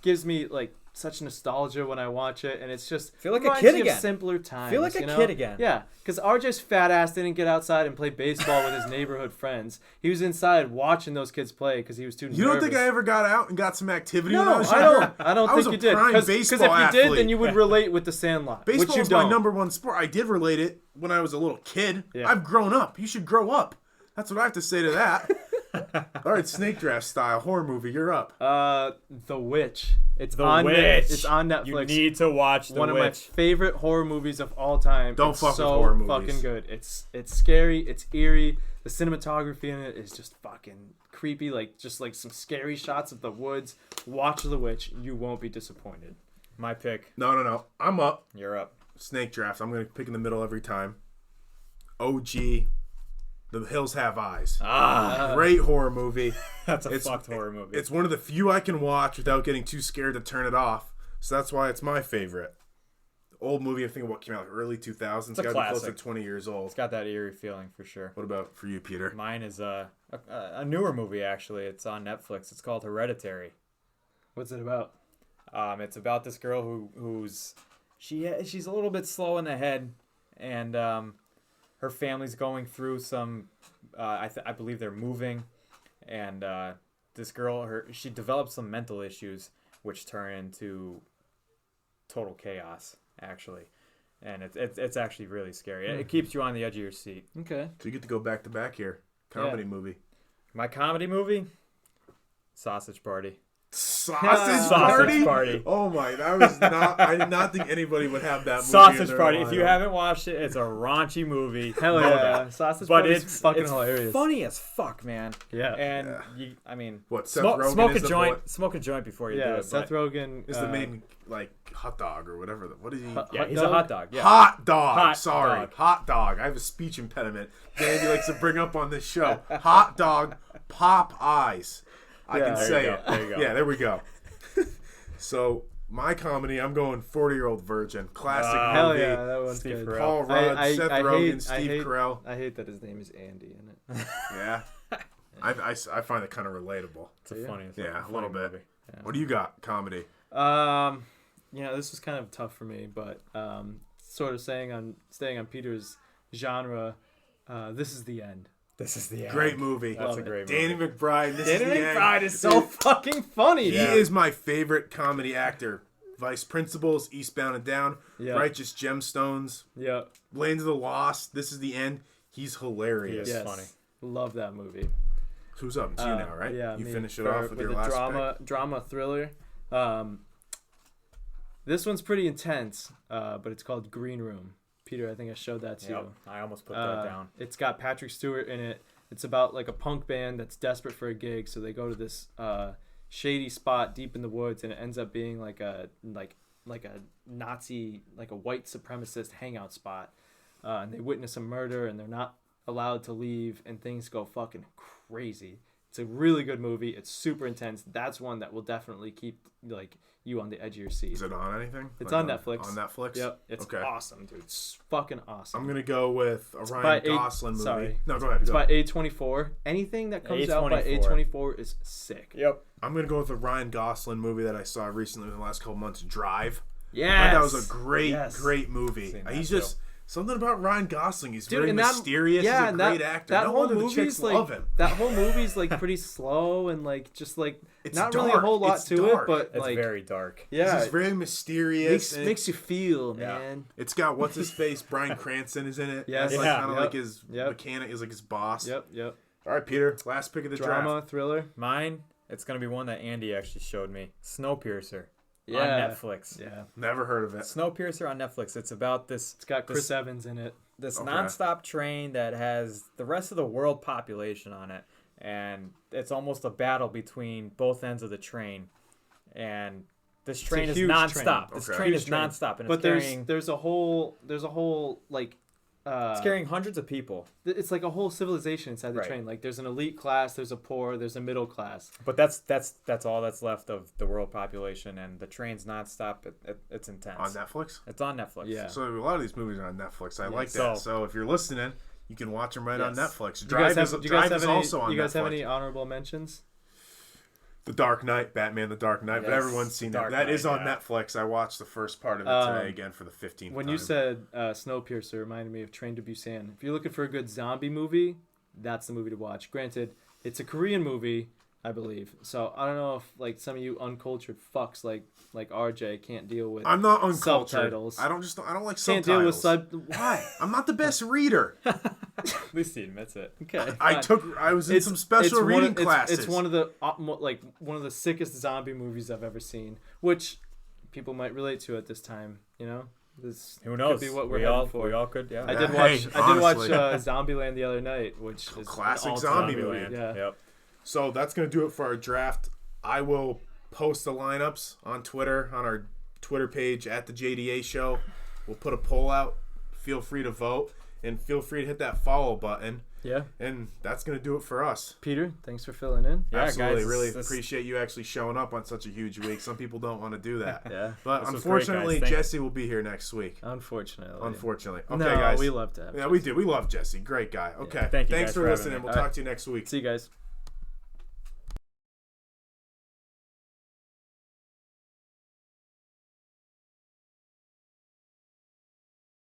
Speaker 2: gives me such nostalgia when I watch it, and it's just
Speaker 3: feel like a kid again.
Speaker 2: Simpler times.
Speaker 3: Feel like a kid again.
Speaker 2: Yeah, because RJ's fat ass didn't get outside and play baseball with his neighborhood friends. He was inside watching those kids play because he was too nervous.
Speaker 1: You don't think I ever got out and got some activity when I was younger?
Speaker 2: I don't think you did. Because if you did, then you would relate with the Sandlot.
Speaker 1: Baseball is my number one sport. I did relate it when I was a little kid. Yeah. I've grown up. You should grow up. That's what I have to say to that. All right, snake draft style horror movie. You're up.
Speaker 2: The Witch. It's on Netflix.
Speaker 3: You need to watch The Witch.
Speaker 2: One of my favorite horror movies of all time.
Speaker 1: Don't fuck with horror movies.
Speaker 2: Fucking good. It's scary. It's eerie. The cinematography in it is just fucking creepy. Just some scary shots of the woods. Watch The Witch. You won't be disappointed.
Speaker 3: My pick.
Speaker 1: No. I'm up.
Speaker 3: You're up.
Speaker 1: Snake draft. I'm gonna pick in the middle every time. OG. The Hills Have Eyes. Great horror movie.
Speaker 3: That's a fucked horror movie.
Speaker 1: It's one of the few I can watch without getting too scared to turn it off. So that's why it's my favorite. Old movie, I think what came out early 2000s. It's got to be close to 20 years old.
Speaker 3: It's got that eerie feeling for sure.
Speaker 1: What about for you, Peter?
Speaker 3: Mine is a newer movie, actually. It's on Netflix. It's called Hereditary.
Speaker 2: What's it about?
Speaker 3: It's about this girl she's a little bit slow in the head, and her family's going through some, I believe they're moving, and this girl, she develops some mental issues, which turn into total chaos, actually, and it's actually really scary. It keeps you on the edge of your seat.
Speaker 2: Okay.
Speaker 1: So you get to go back to back here. Comedy movie.
Speaker 3: My comedy movie, Sausage Party.
Speaker 1: Sausage Party. Oh my! I did not think anybody would have that movie.
Speaker 3: Sausage Party. If you haven't watched it, it's a raunchy movie.
Speaker 2: Hell yeah! Sausage Party is fucking hilarious.
Speaker 3: Funny as fuck, man.
Speaker 2: Yeah.
Speaker 3: And
Speaker 1: what? Seth Rogen
Speaker 3: smoke a joint before you do it.
Speaker 2: Seth Rogen
Speaker 1: is the main hot dog or whatever. What is he?
Speaker 3: He's a hot dog. Yeah.
Speaker 1: Hot dog. Hot dog. I have a speech impediment. Andy likes to bring up on this show. Hot dog. Pop eyes. I can say it.
Speaker 3: There you go.
Speaker 1: Yeah, there we go. So, my comedy, I'm going 40-Year-Old Virgin. Classic movie.
Speaker 2: Hell yeah, that one's
Speaker 3: Steve
Speaker 2: good.
Speaker 1: Paul Rudd, Seth Rogen, Steve Carell.
Speaker 2: I hate that his name is Andy in it.
Speaker 1: Yeah. I find it kind of relatable.
Speaker 3: It's a funny
Speaker 1: a little bit.
Speaker 3: Movie.
Speaker 1: Yeah. What do you got, comedy?
Speaker 2: This was kind of tough for me, but sort of staying on Peter's genre, This Is the End.
Speaker 3: This is the end.
Speaker 1: Great movie.
Speaker 3: That's a great movie.
Speaker 1: Danny McBride.
Speaker 2: Danny McBride is so fucking funny.
Speaker 1: He is my favorite comedy actor. Vice Principals, Eastbound and Down, Righteous Gemstones, Land of the Lost, This Is the End. He's hilarious.
Speaker 3: He is funny.
Speaker 2: Love that movie.
Speaker 1: Who's up? It's you now, right?
Speaker 2: Yeah,
Speaker 1: you finish it off with your last
Speaker 2: drama thriller. This one's pretty intense, but it's called Green Room. Peter, I think I showed that to you.
Speaker 3: I almost put that down.
Speaker 2: It's got Patrick Stewart in it. It's about a punk band that's desperate for a gig, so they go to this shady spot deep in the woods, and it ends up being like a Nazi, a white supremacist hangout spot. And they witness a murder, and they're not allowed to leave and things go fucking crazy. It's a really good movie. It's super intense. That's one that will definitely keep like you on the edge of your seat.
Speaker 1: Is it on anything?
Speaker 2: It's
Speaker 1: like
Speaker 2: on Netflix.
Speaker 1: On Netflix?
Speaker 2: Yep. It's
Speaker 1: okay.
Speaker 2: awesome, dude. It's fucking awesome.
Speaker 1: I'm going to go with a Ryan Gosling movie.
Speaker 2: Sorry.
Speaker 1: No, go ahead.
Speaker 2: It's by A24. Anything that comes out by A24 is sick.
Speaker 3: Yep.
Speaker 1: I'm going to go with a Ryan Gosling movie that I saw recently in the last couple months, Drive.
Speaker 2: Yes.
Speaker 1: That was a great movie. He's just... Something about Ryan Gosling. He's very mysterious.
Speaker 2: Yeah,
Speaker 1: he's a great actor.
Speaker 2: That
Speaker 1: no
Speaker 2: whole
Speaker 1: wonder the chicks
Speaker 2: like,
Speaker 1: love him.
Speaker 2: That whole movie's like pretty slow and like just like
Speaker 1: it's
Speaker 2: not
Speaker 1: dark.
Speaker 2: really a whole lot
Speaker 1: it's
Speaker 2: to
Speaker 1: dark.
Speaker 2: it, but
Speaker 3: it's
Speaker 2: like
Speaker 3: very dark.
Speaker 2: Yeah,
Speaker 1: it's very mysterious.
Speaker 2: Makes you feel, man.
Speaker 1: It's got what's his face? Bryan Cranston is in it.
Speaker 2: Yes,
Speaker 1: like, kind of like his mechanic is like his boss.
Speaker 2: Yep.
Speaker 1: All right, Peter. Last pick of the
Speaker 2: Drama
Speaker 1: draft.
Speaker 2: thriller.
Speaker 3: Mine. It's gonna be one that Andy actually showed me. Snowpiercer.
Speaker 2: Yeah.
Speaker 3: On Netflix.
Speaker 2: Yeah.
Speaker 1: Never heard of it.
Speaker 3: Snowpiercer on Netflix. It's about this.
Speaker 2: It's got Chris Evans in it.
Speaker 3: This nonstop train that has the rest of the world population on it, and it's almost a battle between both ends of the train, and this train is nonstop. This train is nonstop, and
Speaker 2: but
Speaker 3: it's carrying.
Speaker 2: There's a whole like.
Speaker 3: It's carrying hundreds of people.
Speaker 2: It's like a whole civilization inside the train. Like there's an elite class, there's a poor, there's a middle class.
Speaker 3: But that's all that's left of the world population, and the train's nonstop. It's intense.
Speaker 1: On Netflix?
Speaker 3: It's on Netflix.
Speaker 2: Yeah.
Speaker 1: So a lot of these movies are on Netflix. I like that. So if you're listening, you can watch them on Netflix. Drive is also on Netflix.
Speaker 2: Do you guys have any honorable mentions?
Speaker 1: The Dark Knight, Batman: The Dark Knight.
Speaker 3: Yes,
Speaker 1: But everyone's seen that. That is on Netflix. I watched the first part of it today again for the 15th time.
Speaker 2: When you said Snowpiercer, reminded me of Train to Busan. If you're looking for a good zombie movie, that's the movie to watch. Granted, it's a Korean movie, I believe. So I don't know if like some of you uncultured fucks like RJ can't deal with.
Speaker 1: I'm not uncultured.
Speaker 2: Subtitles.
Speaker 1: I don't like
Speaker 2: can't
Speaker 1: subtitles.
Speaker 2: Deal with why?
Speaker 1: I'm not the best reader.
Speaker 3: At least he admits it.
Speaker 2: Okay.
Speaker 1: I was in some special reading classes.
Speaker 2: It's one of the one of the sickest zombie movies I've ever seen, which people might relate to at this time. You know, this
Speaker 3: who knows?
Speaker 2: could be what we're heading for.
Speaker 3: We all could. Yeah.
Speaker 2: I did watch Zombieland the other night, which is
Speaker 1: classic zombie movie.
Speaker 2: Yeah.
Speaker 3: Yep.
Speaker 1: So that's gonna do it for our draft. I will post the lineups on Twitter on our Twitter page at the JDA Show. We'll put a poll out. Feel free to vote. And feel free to hit that follow button.
Speaker 2: Yeah.
Speaker 1: And that's going to do it for us.
Speaker 2: Peter, thanks for filling in.
Speaker 3: Yeah,
Speaker 1: absolutely.
Speaker 3: guys,
Speaker 1: really appreciate you actually showing up on such a huge week. Some people don't want to do that.
Speaker 2: Yeah.
Speaker 1: But unfortunately, Jesse will be here next week.
Speaker 2: Unfortunately.
Speaker 1: Okay,
Speaker 2: no,
Speaker 1: guys.
Speaker 2: we love to have
Speaker 1: we do. We love Jesse. Great guy. Okay.
Speaker 3: Yeah, thanks
Speaker 1: for listening. We'll talk to you next week.
Speaker 2: See you guys.